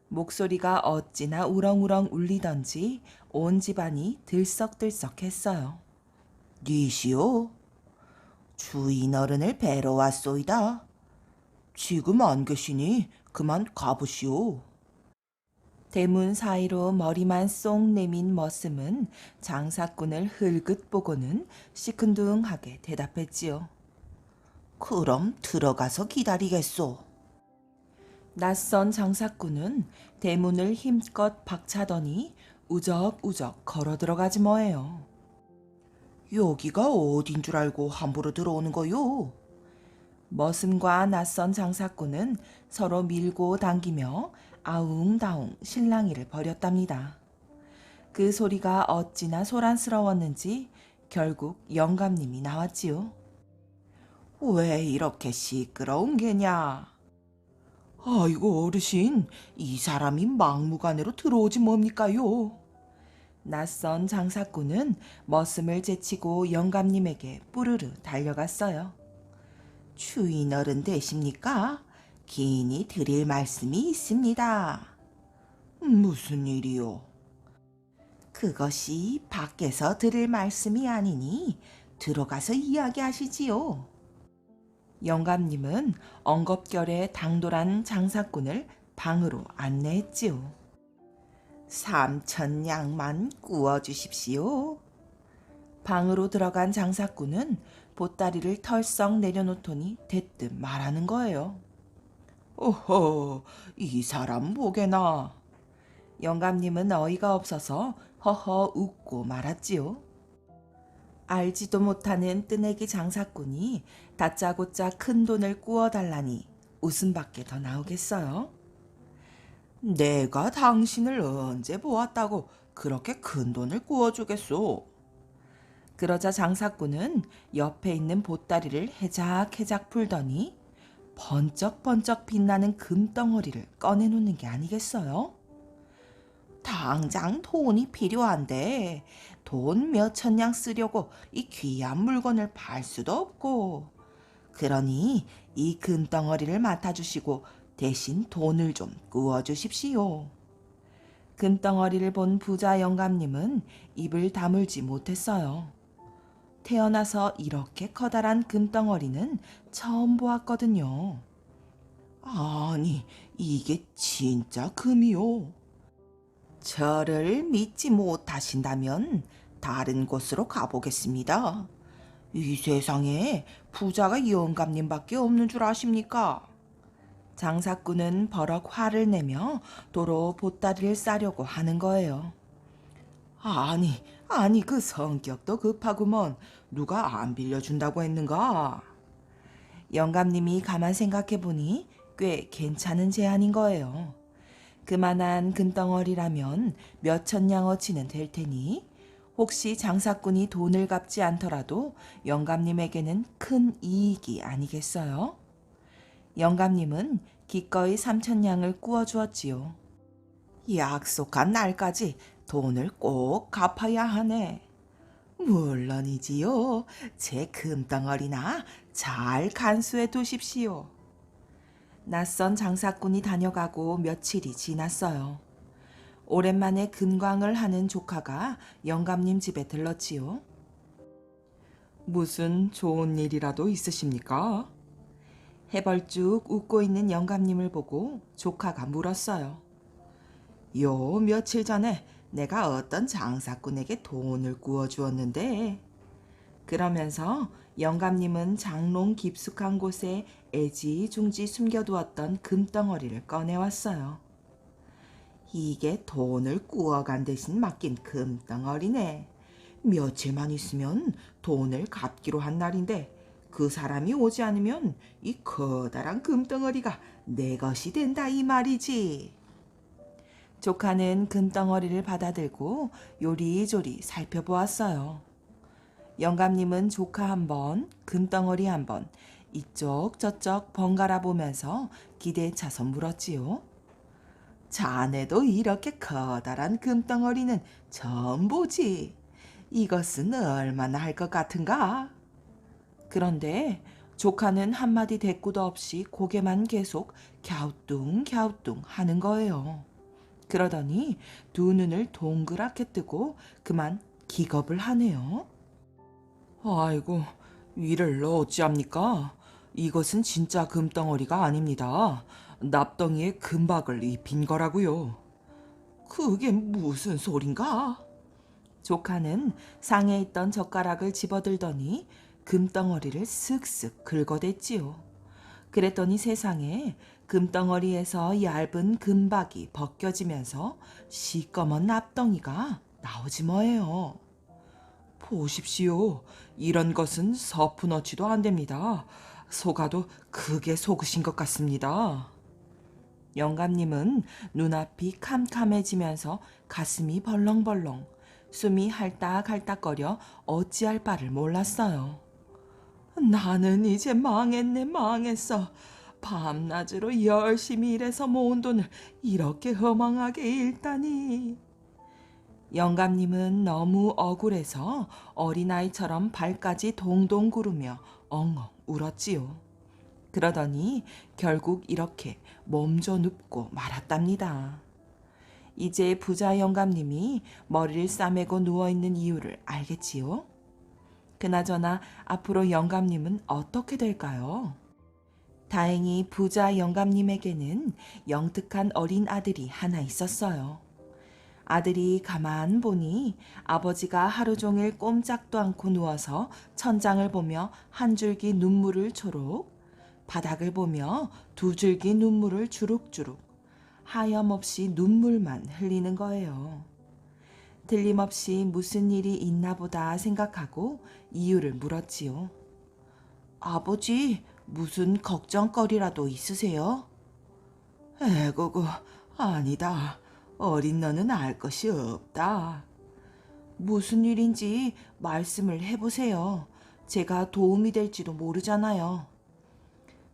목소리가 어찌나 우렁우렁 울리던지 온 집안이 들썩들썩했어요. 니시오? 주인 어른을 뵈러 왔소이다. 지금 안 계시니 그만 가보시오. 대문 사이로 머리만 쏙 내민 머슴은 장사꾼을 흘긋 보고는 시큰둥하게 대답했지요. 그럼 들어가서 기다리겠소. 낯선 장사꾼은 대문을 힘껏 박차더니 우적우적 걸어 들어가지 뭐예요. 여기가 어딘 줄 알고 함부로 들어오는 거요? 머슴과 낯선 장사꾼은 서로 밀고 당기며 아웅다웅 실랑이를 벌였답니다. 그 소리가 어찌나 소란스러웠는지 결국 영감님이 나왔지요. 왜 이렇게 시끄러운 게냐? 아이고 어르신, 이 사람이 막무가내로 들어오지 뭡니까요? 낯선 장사꾼은 머슴을 제치고 영감님에게 뿌르르 달려갔어요. 주인 어른 되십니까? 긴히 드릴 말씀이 있습니다. 무슨 일이요? 그것이 밖에서 드릴 말씀이 아니니 들어가서 이야기하시지요. 영감님은 엉겁결에 당돌한 장사꾼을 방으로 안내했지요. 3,000냥만 구워주십시오. 방으로 들어간 장사꾼은 보따리를 털썩 내려놓더니 대뜸 말하는 거예요. 오호, 이 사람 뭐게나. 영감님은 어이가 없어서 허허 웃고 말았지요. 알지도 못하는 뜨내기 장사꾼이 다짜고짜 큰 돈을 구워달라니 웃음밖에 더 나오겠어요? 내가 당신을 언제 보았다고 그렇게 큰 돈을 구워주겠소? 그러자 장사꾼은 옆에 있는 보따리를 해작해작 풀더니 번쩍번쩍 빛나는 금덩어리를 꺼내놓는 게 아니겠어요? 당장 돈이 필요한데 돈 몇천 냥 쓰려고 이 귀한 물건을 팔 수도 없고, 그러니 이 금덩어리를 맡아주시고 대신 돈을 좀 구워주십시오. 금덩어리를 본 부자 영감님은 입을 다물지 못했어요. 태어나서 이렇게 커다란 금덩어리는 처음 보았거든요. 아니, 이게 진짜 금이요. 저를 믿지 못하신다면 다른 곳으로 가보겠습니다. 이 세상에 부자가 영감님밖에 없는 줄 아십니까? 장사꾼은 버럭 화를 내며 도로 보따리를 싸려고 하는 거예요. 아니 그 성격도 급하구먼. 누가 안 빌려준다고 했는가? 영감님이 가만 생각해 보니 꽤 괜찮은 제안인 거예요. 그만한 금덩어리라면 몇천 양어치는 될 테니 혹시 장사꾼이 돈을 갚지 않더라도 영감님에게는 큰 이익이 아니겠어요? 영감님은 기꺼이 3,000양을 꾸어주었지요. 약속한 날까지 돈을 꼭 갚아야 하네. 물론이지요. 제 금덩어리나 잘 간수해 두십시오. 낯선 장사꾼이 다녀가고 며칠이 지났어요. 오랜만에 금광을 하는 조카가 영감님 집에 들렀지요. 무슨 좋은 일이라도 있으십니까? 해벌쭉 웃고 있는 영감님을 보고 조카가 물었어요. 요 며칠 전에 내가 어떤 장사꾼에게 돈을 구워주었는데, 그러면서 영감님은 장롱 깊숙한 곳에 애지중지 숨겨두었던 금덩어리를 꺼내왔어요. 이게 돈을 구워간 대신 맡긴 금덩어리네. 며칠만 있으면 돈을 갚기로 한 날인데 그 사람이 오지 않으면 이 커다란 금덩어리가 내 것이 된다 이 말이지. 조카는 금덩어리를 받아들고 요리조리 살펴보았어요. 영감님은 조카 한 번, 금덩어리 한 번, 이쪽 저쪽 번갈아 보면서 기대에 차서 물었지요. 자네도 이렇게 커다란 금덩어리는 처음 보지. 이것은 얼마나 할 것 같은가? 그런데 조카는 한마디 대꾸도 없이 고개만 계속 갸우뚱갸우뚱 하는 거예요. 그러더니 두 눈을 동그랗게 뜨고 그만 기겁을 하네요. 아이고, 이를 어찌합니까? 이것은 진짜 금덩어리가 아닙니다. 납덩이에 금박을 입힌 거라고요. 그게 무슨 소린가? 조카는 상에 있던 젓가락을 집어들더니 금덩어리를 쓱쓱 긁어댔지요. 그랬더니 세상에 금덩어리에서 얇은 금박이 벗겨지면서 시꺼먼 납덩이가 나오지 뭐예요. 보십시오. 이런 것은 서푼어치도 안 됩니다. 속아도 크게 속으신 것 같습니다. 영감님은 눈앞이 캄캄해지면서 가슴이 벌렁벌렁, 숨이 할딱할딱거려 어찌할 바를 몰랐어요. 나는 이제 망했네, 망했어. 밤낮으로 열심히 일해서 모은 돈을 이렇게 허망하게 잃다니. 영감님은 너무 억울해서 어린아이처럼 발까지 동동 구르며 엉엉 울었지요. 그러더니 결국 이렇게 몸져 눕고 말았답니다. 이제 부자 영감님이 머리를 싸매고 누워있는 이유를 알겠지요? 그나저나 앞으로 영감님은 어떻게 될까요? 다행히 부자 영감님에게는 영특한 어린 아들이 하나 있었어요. 아들이 가만 보니 아버지가 하루 종일 꼼짝도 않고 누워서 천장을 보며 한 줄기 눈물을 초록, 바닥을 보며 두 줄기 눈물을 주룩주룩, 하염없이 눈물만 흘리는 거예요. 틀림없이 무슨 일이 있나 보다 생각하고 이유를 물었지요. 아버지, 무슨 걱정거리라도 있으세요? 에고고, 아니다. 어린 너는 알 것이 없다. 무슨 일인지 말씀을 해보세요. 제가 도움이 될지도 모르잖아요.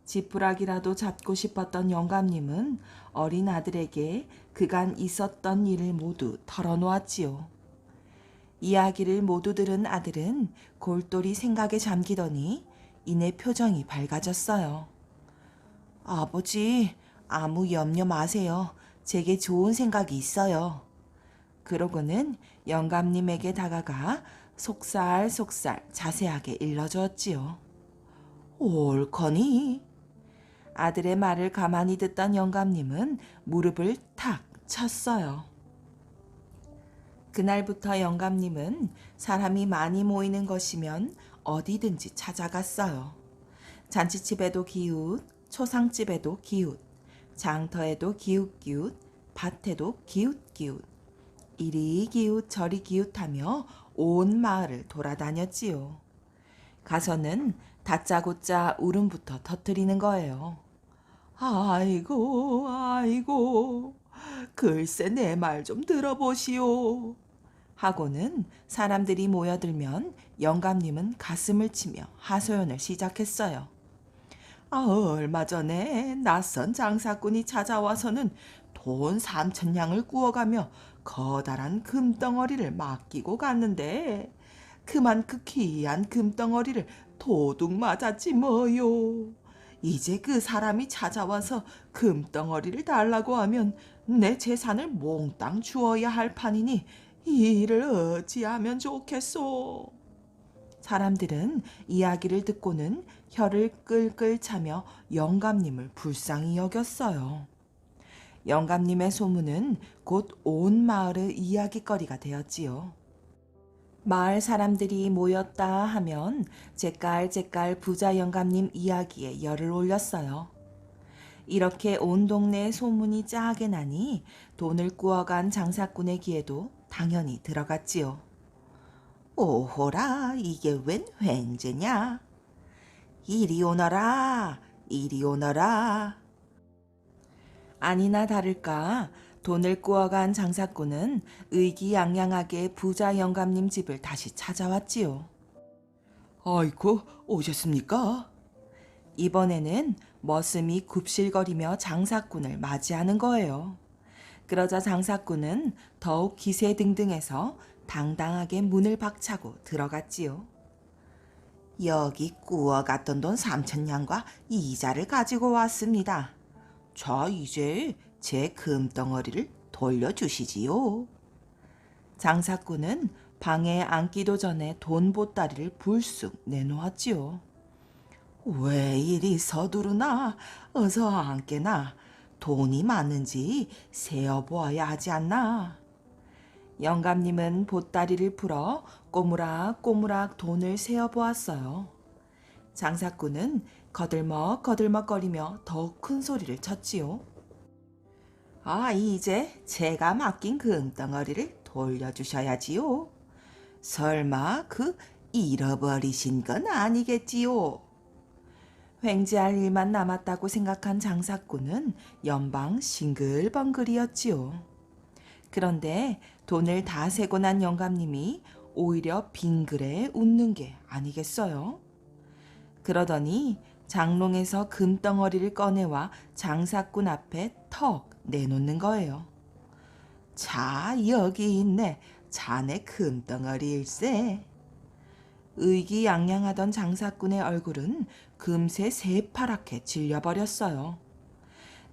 지푸라기라도 잡고 싶었던 영감님은 어린 아들에게 그간 있었던 일을 모두 털어놓았지요. 이야기를 모두 들은 아들은 골똘히 생각에 잠기더니 이내 표정이 밝아졌어요. 아버지, 아무 염려 마세요. 제게 좋은 생각이 있어요. 그러고는 영감님에게 다가가 속살속살 자세하게 일러주었지요. 옳거니? 아들의 말을 가만히 듣던 영감님은 무릎을 탁 쳤어요. 그날부터 영감님은 사람이 많이 모이는 것이면 어디든지 찾아갔어요. 잔치집에도 기웃, 초상집에도 기웃, 장터에도 기웃기웃, 밭에도 기웃기웃, 이리 기웃 저리 기웃하며 온 마을을 돌아다녔지요. 가서는 다짜고짜 울음부터 터뜨리는 거예요. 아이고, 아이고, 글쎄 내 말 좀 들어보시오. 하고는 사람들이 모여들면 영감님은 가슴을 치며 하소연을 시작했어요. 얼마 전에 낯선 장사꾼이 찾아와서는 돈 3,000냥을 구워가며 커다란 금덩어리를 맡기고 갔는데 그만 그 귀한 금덩어리를 도둑 맞았지 뭐요. 이제 그 사람이 찾아와서 금덩어리를 달라고 하면 내 재산을 몽땅 주어야 할 판이니 이 일을 어찌하면 좋겠소. 사람들은 이야기를 듣고는 혀를 끌끌 차며 영감님을 불쌍히 여겼어요. 영감님의 소문은 곧 온 마을의 이야깃거리가 되었지요. 마을 사람들이 모였다 하면 제깔제깔 부자 영감님 이야기에 열을 올렸어요. 이렇게 온 동네에 소문이 짜게 나니 돈을 구워간 장사꾼의 귀에도 당연히 들어갔지요. 오호라, 이게 웬 횡재냐? 이리 오너라, 이리 오너라. 아니나 다를까 돈을 구워간 장사꾼은 의기양양하게 부자 영감님 집을 다시 찾아왔지요. 아이고, 오셨습니까? 이번에는 머슴이 굽실거리며 장사꾼을 맞이하는 거예요. 그러자 장사꾼은 더욱 기세등등해서 당당하게 문을 박차고 들어갔지요. 여기 구워갔던 돈 3,000냥과 이자를 가지고 왔습니다. 자, 이제 제 금덩어리를 돌려주시지요. 장사꾼은 방에 앉기도 전에 돈 보따리를 불쑥 내놓았지요. 왜 이리 서두르나? 어서 앉게나. 돈이 많은지 세어보아야 하지 않나? 영감님은 보따리를 풀어 꼬무락꼬무락 돈을 세어보았어요. 장사꾼은 거들먹거리며 더욱 큰 소리를 쳤지요. 이제 제가 맡긴 금덩어리를 돌려주셔야지요. 설마 그 잃어버리신 건 아니겠지요? 횡재할 일만 남았다고 생각한 장사꾼은 연방 싱글벙글이었지요. 그런데 돈을 다 세고 난 영감님이 오히려 빙그레 웃는 게 아니겠어요? 그러더니 장롱에서 금덩어리를 꺼내와 장사꾼 앞에 턱 내놓는 거예요. 자, 여기 있네. 자네 금덩어리일세. 의기양양하던 장사꾼의 얼굴은 금세 새파랗게 질려버렸어요.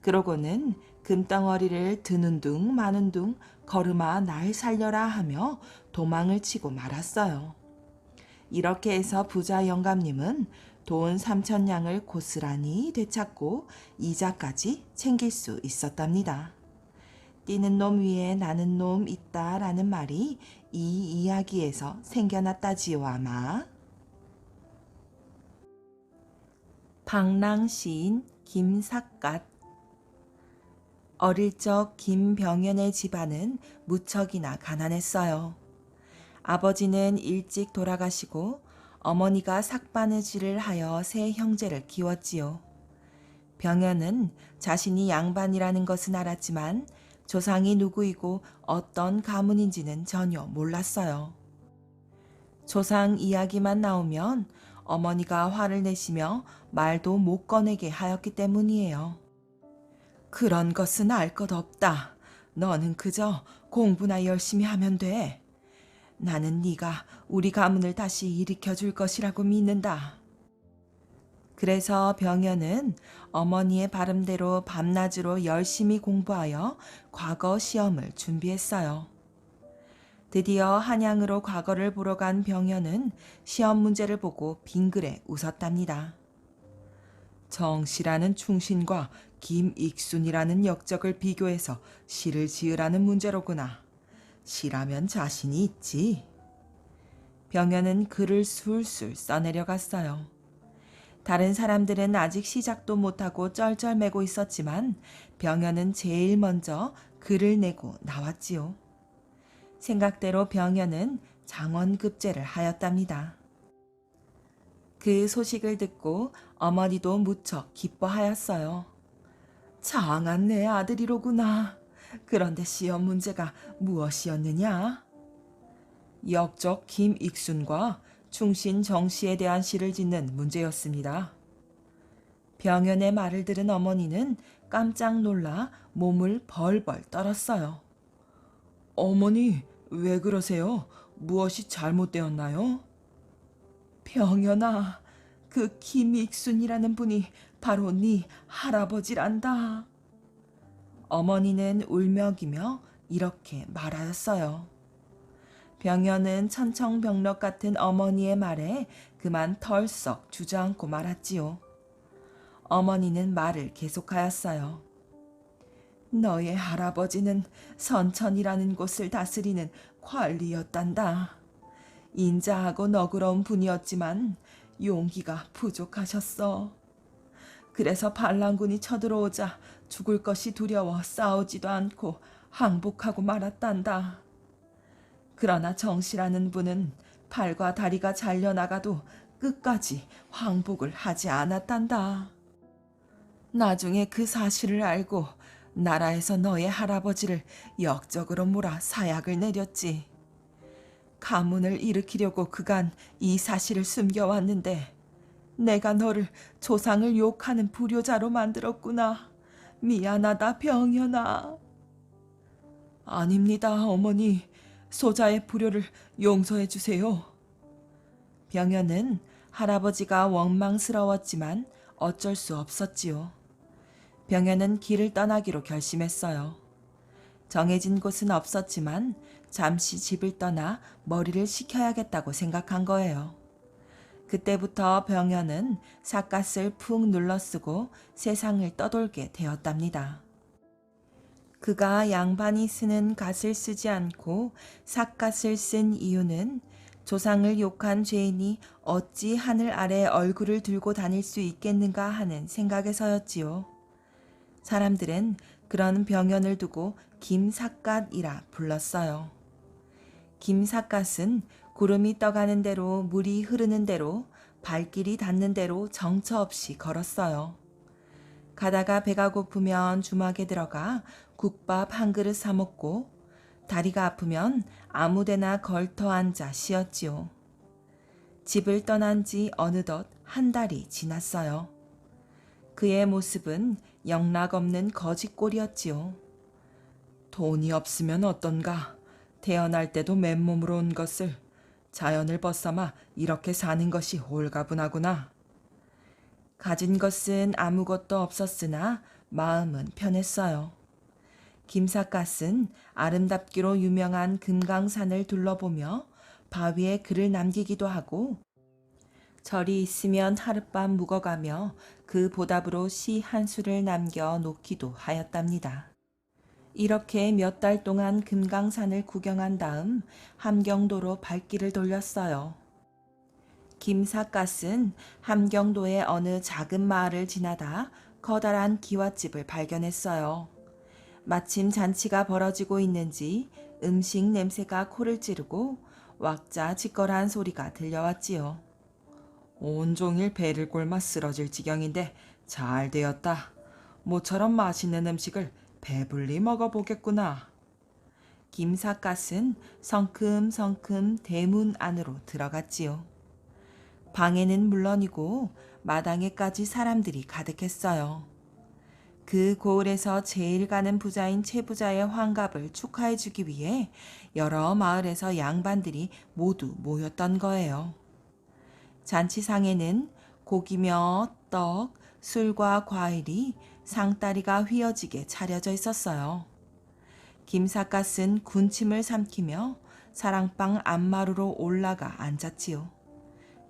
그러고는 금덩어리를 드는 둥 마는 둥 걸음아 날 살려라 하며 도망을 치고 말았어요. 이렇게 해서 부자 영감님은 돈 3,000냥을 고스란히 되찾고 이자까지 챙길 수 있었답니다. 뛰는 놈 위에 나는 놈 있다라는 말이 이 이야기에서 생겨났다지요 아마. 방랑 시인 김삿갓. 어릴 적 김병연의 집안은 무척이나 가난했어요. 아버지는 일찍 돌아가시고 어머니가 삭바느질을 하여 세 형제를 키웠지요. 병연은 자신이 양반이라는 것은 알았지만 조상이 누구이고 어떤 가문인지는 전혀 몰랐어요. 조상 이야기만 나오면 어머니가 화를 내시며 말도 못 꺼내게 하였기 때문이에요. 그런 것은 알 것 없다. 너는 그저 공부나 열심히 하면 돼. 나는 네가 우리 가문을 다시 일으켜 줄 것이라고 믿는다. 그래서 병연은 어머니의 바람대로 밤낮으로 열심히 공부하여 과거 시험을 준비했어요. 드디어 한양으로 과거를 보러 간 병연은 시험 문제를 보고 빙그레 웃었답니다. 정시라는 충신과 김익순이라는 역적을 비교해서 시를 지으라는 문제로구나. 시라면 자신이 있지. 병연은 글을 술술 써내려갔어요. 다른 사람들은 아직 시작도 못하고 쩔쩔매고 있었지만 병현은 제일 먼저 글을 내고 나왔지요. 생각대로 병현은 장원급제를 하였답니다. 그 소식을 듣고 어머니도 무척 기뻐하였어요. 장한 내 아들이로구나. 그런데 시험 문제가 무엇이었느냐? 역적 김익순과 충신 정씨에 대한 시를 짓는 문제였습니다. 병현의 말을 들은 어머니는 깜짝 놀라 몸을 벌벌 떨었어요. 어머니, 왜 그러세요? 무엇이 잘못되었나요? 병현아, 그 김익순이라는 분이 바로 네 할아버지란다. 어머니는 울먹이며 이렇게 말하였어요. 병현은 천청병력 같은 어머니의 말에 그만 털썩 주저앉고 말았지요. 어머니는 말을 계속하였어요. 너의 할아버지는 선천이라는 곳을 다스리는 관리였단다. 인자하고 너그러운 분이었지만 용기가 부족하셨어. 그래서 반란군이 쳐들어오자 죽을 것이 두려워 싸우지도 않고 항복하고 말았단다. 그러나 정씨라는 분은 팔과 다리가 잘려나가도 끝까지 항복을 하지 않았단다. 나중에 그 사실을 알고 나라에서 너의 할아버지를 역적으로 몰아 사약을 내렸지. 가문을 일으키려고 그간 이 사실을 숨겨왔는데 내가 너를 조상을 욕하는 불효자로 만들었구나. 미안하다 병현아. 아닙니다 어머니. 소자의 불효를 용서해 주세요. 병현은 할아버지가 원망스러웠지만 어쩔 수 없었지요. 병현은 길을 떠나기로 결심했어요. 정해진 곳은 없었지만 잠시 집을 떠나 머리를 식혀야겠다고 생각한 거예요. 그때부터 병현은 삿갓을 푹 눌러쓰고 세상을 떠돌게 되었답니다. 그가 양반이 쓰는 갓을 쓰지 않고 삿갓을 쓴 이유는 조상을 욕한 죄인이 어찌 하늘 아래 얼굴을 들고 다닐 수 있겠는가 하는 생각에서였지요. 사람들은 그런 병현을 두고 김삿갓이라 불렀어요. 김삿갓은 구름이 떠가는 대로 물이 흐르는 대로 발길이 닿는 대로 정처 없이 걸었어요. 가다가 배가 고프면 주막에 들어가 국밥 한 그릇 사 먹고 다리가 아프면 아무데나 걸터 앉아 쉬었지요. 집을 떠난 지 어느덧 한 달이 지났어요. 그의 모습은 영락없는 거지꼴이었지요. 돈이 없으면 어떤가? 태어날 때도 맨몸으로 온 것을 자연을 벗삼아 이렇게 사는 것이 홀가분하구나. 가진 것은 아무것도 없었으나 마음은 편했어요. 김삿갓은 아름답기로 유명한 금강산을 둘러보며 바위에 글을 남기기도 하고 절이 있으면 하룻밤 묵어가며 그 보답으로 시 한 수를 남겨 놓기도 하였답니다. 이렇게 몇 달 동안 금강산을 구경한 다음 함경도로 발길을 돌렸어요. 김삿갓은 함경도의 어느 작은 마을을 지나다 커다란 기와집을 발견했어요. 마침 잔치가 벌어지고 있는지 음식 냄새가 코를 찌르고 왁자지껄한 소리가 들려왔지요. 온종일 배를 곪아 쓰러질 지경인데 잘 되었다. 모처럼 맛있는 음식을 배불리 먹어보겠구나. 김삿갓은 성큼성큼 대문 안으로 들어갔지요. 방에는 물론이고 마당에까지 사람들이 가득했어요. 그 고을에서 제일 가는 부자인 최부자의 환갑을 축하해주기 위해 여러 마을에서 양반들이 모두 모였던 거예요. 잔치상에는 고기며 떡, 술과 과일이 상다리가 휘어지게 차려져 있었어요. 김삿갓은 군침을 삼키며 사랑방 안마루로 올라가 앉았지요.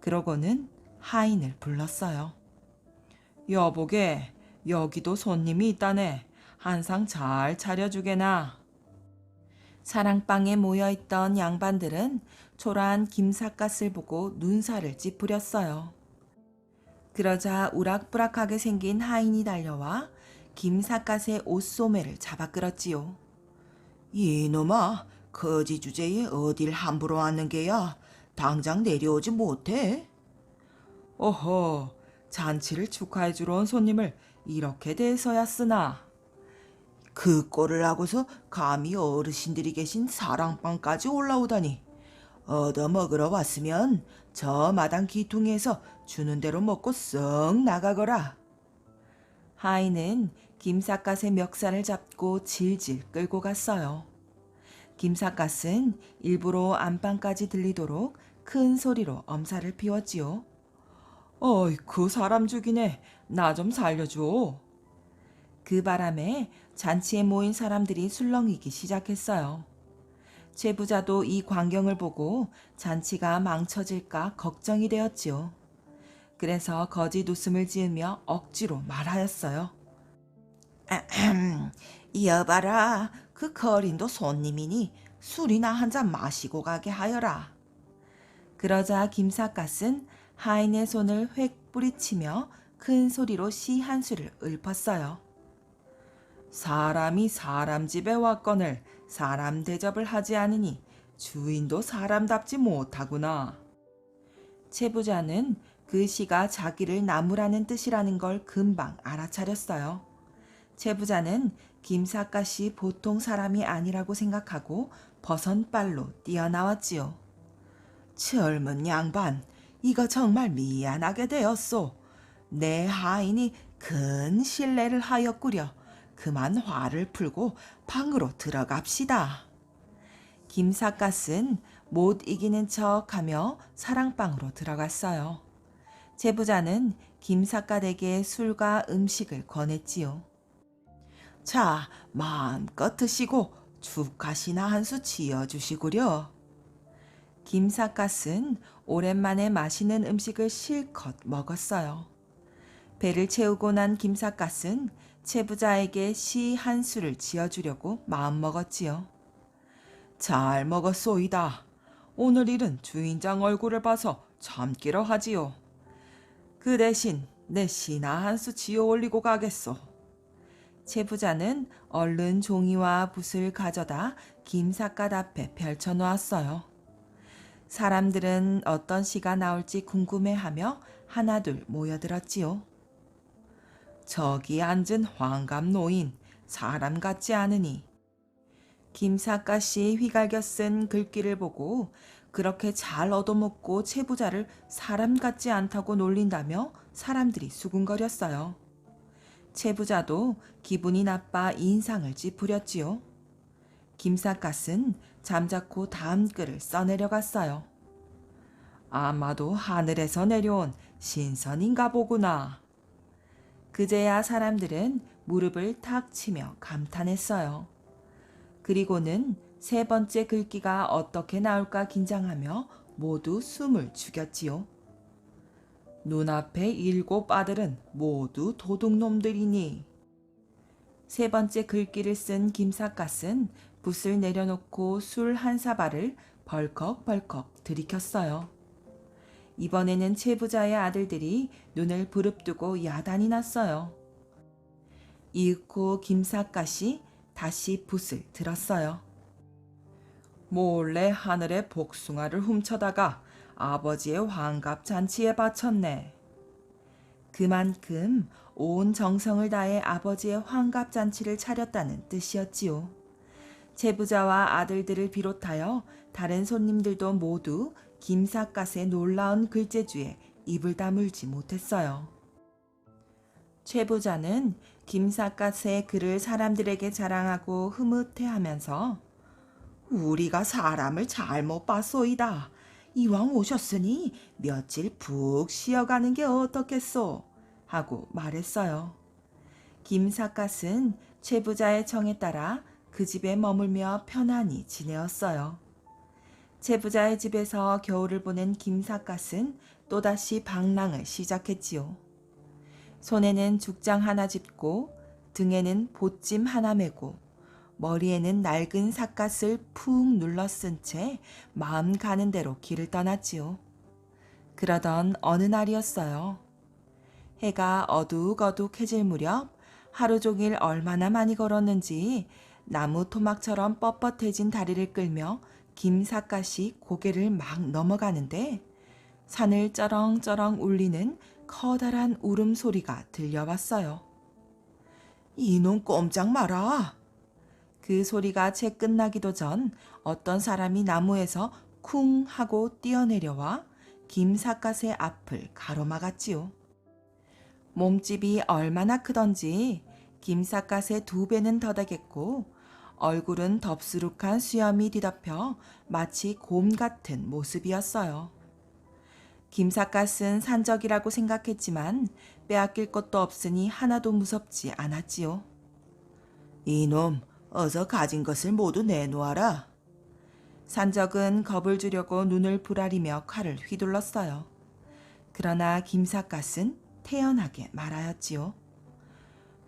그러고는 하인을 불렀어요. 여보게, 여기도 손님이 있다네. 한 상 잘 차려주게나. 사랑방에 모여있던 양반들은 초라한 김삿갓을 보고 눈살을 찌푸렸어요. 그러자 우락부락하게 생긴 하인이 달려와 김삿갓의 옷소매를 잡아 끌었지요. 이놈아, 거지 주제에 어딜 함부로 왔는 게야? 당장 내려오지 못해? 어허, 잔치를 축하해주러 온 손님을 이렇게 대해서야 쓰나. 그 꼴을 하고서 감히 어르신들이 계신 사랑방까지 올라오다니. 얻어먹으러 왔으면 저 마당 기퉁에서 주는 대로 먹고 썩 나가거라. 하인은 김삿갓의 멱살을 잡고 질질 끌고 갔어요. 김삿갓은 일부러 안방까지 들리도록 큰 소리로 엄살을 피웠지요. 어이, 그 사람 죽이네. 나 좀 살려줘. 그 바람에 잔치에 모인 사람들이 술렁이기 시작했어요. 최 부자도 이 광경을 보고 잔치가 망쳐질까 걱정이 되었지요. 그래서 거짓 웃음을 지으며 억지로 말하였어요. 여봐라, 그 거린도 손님이니 술이나 한 잔 마시고 가게 하여라. 그러자 김삿갓은 하인의 손을 획 뿌리치며 큰 소리로 시 한 수를 읊었어요. 사람이 사람 집에 왔거늘 사람 대접을 하지 않으니 주인도 사람답지 못하구나. 최 부자는 그 시가 자기를 나무라는 뜻이라는 걸 금방 알아차렸어요. 최 부자는 김삿갓이 보통 사람이 아니라고 생각하고 버선발로 뛰어나왔지요. 젊은 양반, 이거 정말 미안하게 되었소. 내 하인이 큰 실례를 하였구려. 그만 화를 풀고 방으로 들어갑시다. 김삿갓은 못 이기는 척하며 사랑방으로 들어갔어요. 제부자는 김삿갓에게 술과 음식을 권했지요. 자, 마음껏 드시고 죽갓이나 한 수 지어주시구려. 김삿갓은 오랜만에 맛있는 음식을 실컷 먹었어요. 배를 채우고 난 김삿갓은 채부자에게 시 한 수를 지어주려고 마음먹었지요. 잘 먹었소이다. 오늘 일은 주인장 얼굴을 봐서 참기로 하지요. 그 대신 내 시나 한 수 지어 올리고 가겠소. 채부자는 얼른 종이와 붓을 가져다 김삿갓 앞에 펼쳐놓았어요. 사람들은 어떤 시가 나올지 궁금해하며 하나둘 모여들었지요. 저기 앉은 환갑 노인, 사람 같지 않으니. 김삿갓이 휘갈겨 쓴 글귀를 보고 그렇게 잘 얻어먹고 채부자를 사람 같지 않다고 놀린다며 사람들이 수군거렸어요. 채부자도 기분이 나빠 인상을 찌푸렸지요. 김삿갓은 잠자코 다음 글을 써내려갔어요. 아마도 하늘에서 내려온 신선인가 보구나. 그제야 사람들은 무릎을 탁 치며 감탄했어요. 그리고는 세 번째 글귀가 어떻게 나올까 긴장하며 모두 숨을 죽였지요. 눈앞에 7 아들은 모두 도둑놈들이니. 세 번째 글귀를 쓴 김삿갓은 붓을 내려놓고 술 한 사발을 벌컥벌컥 들이켰어요. 이번에는 채부자의 아들들이 눈을 부릅뜨고 야단이 났어요. 이윽고 김삿갓이 다시 붓을 들었어요. 몰래 하늘의 복숭아를 훔쳐다가 아버지의 환갑 잔치에 바쳤네. 그만큼 온 정성을 다해 아버지의 환갑 잔치를 차렸다는 뜻이었지요. 제부자와 아들들을 비롯하여 다른 손님들도 모두 김삿갓의 놀라운 글재주에 입을 다물지 못했어요. 최부자는 김삿갓의 글을 사람들에게 자랑하고 흐뭇해하면서 우리가 사람을 잘못 봤소이다. 이왕 오셨으니 며칠 푹 쉬어가는 게 어떻겠소? 하고 말했어요. 김삿갓은 최부자의 청에 따라 그 집에 머물며 편안히 지내었어요. 최부자의 집에서 겨울을 보낸 김삿갓은 또다시 방랑을 시작했지요. 손에는 죽장 하나 짚고 등에는 보찜 하나 메고 머리에는 낡은 삿갓을 푹 눌러 쓴 채 마음 가는 대로 길을 떠났지요. 그러던 어느 날이었어요. 해가 어둑어둑해질 무렵 하루 종일 얼마나 많이 걸었는지 나무 토막처럼 뻣뻣해진 다리를 끌며 김삿갓이 고개를 막 넘어가는데 산을 쩌렁쩌렁 울리는 커다란 울음소리가 들려왔어요. 이놈 꼼짝 마라. 그 소리가 채 끝나기도 전 어떤 사람이 나무에서 쿵 하고 뛰어내려와 김삿갓의 앞을 가로막았지요. 몸집이 얼마나 크던지 김삿갓의 2배는 더 되겠고 얼굴은 덥수룩한 수염이 뒤덮여 마치 곰 같은 모습이었어요. 김삿갓은 산적이라고 생각했지만 빼앗길 것도 없으니 하나도 무섭지 않았지요. 이놈, 어서 가진 것을 모두 내놓아라. 산적은 겁을 주려고 눈을 부라리며 칼을 휘둘렀어요. 그러나 김삿갓은 태연하게 말하였지요.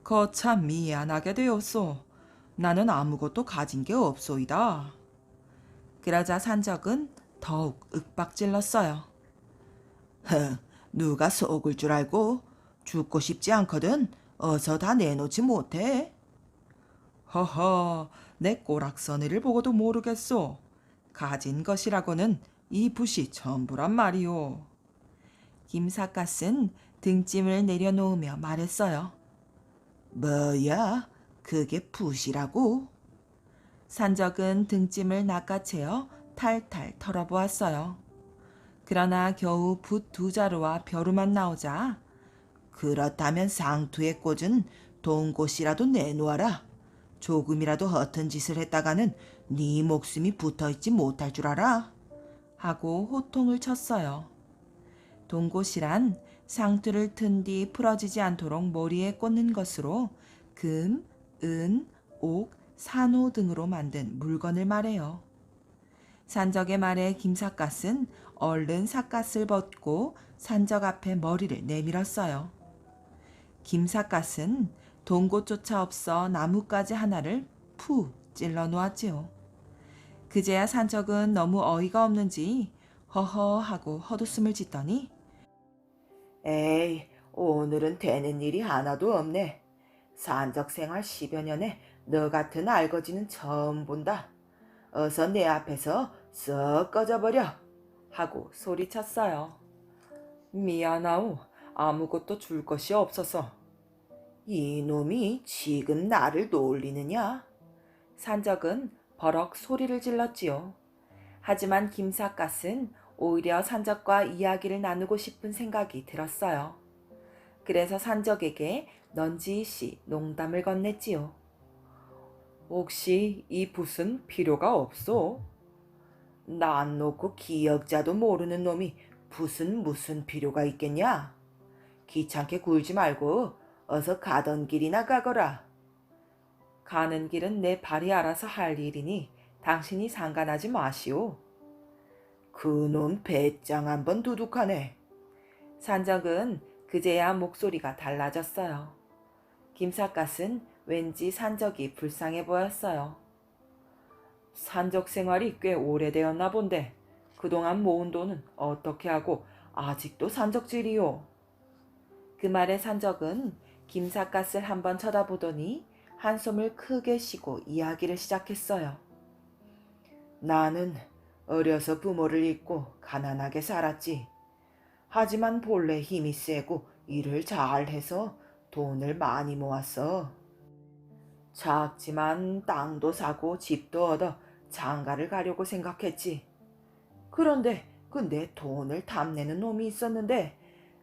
거참 미안하게 되었소. 나는 아무것도 가진 게 없소이다. 그러자 산적은 더욱 윽박질렀어요. 흥, 누가 속을 줄 알고 죽고 싶지 않거든 어서 다 내놓지 못해. 허허, 내 꼬락서니를 보고도 모르겠소. 가진 것이라고는 이 붓이 전부란 말이오. 김삿갓은 등짐을 내려놓으며 말했어요. 뭐야? 그게 붓이라고? 산적은 등짐을 낚아채어 탈탈 털어보았어요. 그러나 겨우 붓 2자루와 벼루만 나오자 그렇다면 상투에 꽂은 동곳이라도 내놓아라. 조금이라도 허튼 짓을 했다가는 네 목숨이 붙어있지 못할 줄 알아. 하고 호통을 쳤어요. 동곳이란 상투를 튼 뒤 풀어지지 않도록 머리에 꽂는 것으로 금, 은, 옥, 산호 등으로 만든 물건을 말해요. 산적의 말에 김삿갓은 얼른 삿갓을 벗고 산적 앞에 머리를 내밀었어요. 김삿갓은 동곳조차 없어 나뭇가지 하나를 푹 찔러 놓았지요. 그제야 산적은 너무 어이가 없는지 허허 하고 헛웃음을 짓더니 에이, 오늘은 되는 일이 하나도 없네. 산적 생활 10여 년에 너 같은 알거지는 처음 본다. 어서 내 앞에서 썩 꺼져버려. 하고 소리쳤어요. 미안하오. 아무것도 줄 것이 없어서. 이놈이 지금 나를 놀리느냐? 산적은 버럭 소리를 질렀지요. 하지만 김삿갓은 오히려 산적과 이야기를 나누고 싶은 생각이 들었어요. 그래서 산적에게 넌지시 농담을 건넸지요. 혹시 이 붓은 필요가 없소? 난 놓고 기역자도 모르는 놈이 붓은 무슨 필요가 있겠냐? 귀찮게 굴지 말고 어서 가던 길이나 가거라. 가는 길은 내 발이 알아서 할 일이니 당신이 상관하지 마시오. 그놈 배짱 한번 두둑하네. 산적은 그제야 목소리가 달라졌어요. 김삿갓은 왠지 산적이 불쌍해 보였어요. 산적 생활이 꽤 오래되었나 본데 그동안 모은 돈은 어떻게 하고 아직도 산적질이요. 그 말에 산적은 김삿갓을 한번 쳐다보더니 한숨을 크게 쉬고 이야기를 시작했어요. 나는 어려서 부모를 잃고 가난하게 살았지. 하지만 본래 힘이 세고 일을 잘해서 돈을 많이 모았어. 작지만 땅도 사고 집도 얻어 장가를 가려고 생각했지. 그런데 그 내 돈을 탐내는 놈이 있었는데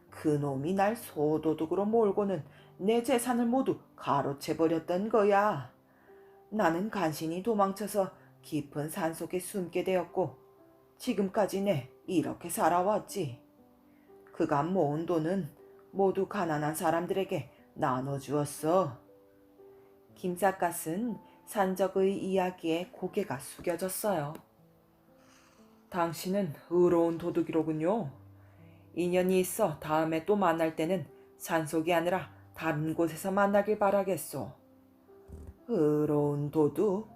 그 놈이 날 소도둑으로 몰고는 내 재산을 모두 가로채버렸던 거야. 나는 간신히 도망쳐서 깊은 산속에 숨게 되었고 지금까지 내 이렇게 살아왔지. 그간 모은 돈은 모두 가난한 사람들에게 나눠주었어. 김삿갓은 산적의 이야기에 고개가 숙여졌어요. 당신은 의로운 도둑이로군요. 인연이 있어 다음에 또 만날 때는 산속이 아니라 다른 곳에서 만나길 바라겠소. 의로운 도둑?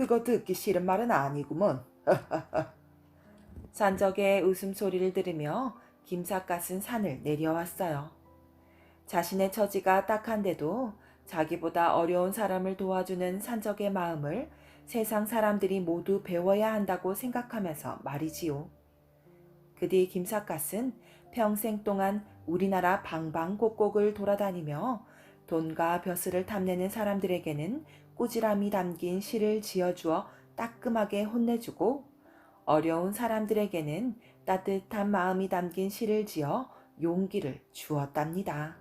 그거 듣기 싫은 말은 아니구먼. 산적의 웃음소리를 들으며 김삿갓은 산을 내려왔어요. 자신의 처지가 딱한데도 자기보다 어려운 사람을 도와주는 산적의 마음을 세상 사람들이 모두 배워야 한다고 생각하면서 말이지요. 그 뒤 김삿갓은 평생 동안 우리나라 방방곡곡을 돌아다니며 돈과 벼슬을 탐내는 사람들에게는 꾸지람이 담긴 시를 지어주어 따끔하게 혼내주고, 어려운 사람들에게는 따뜻한 마음이 담긴 시를 지어 용기를 주었답니다.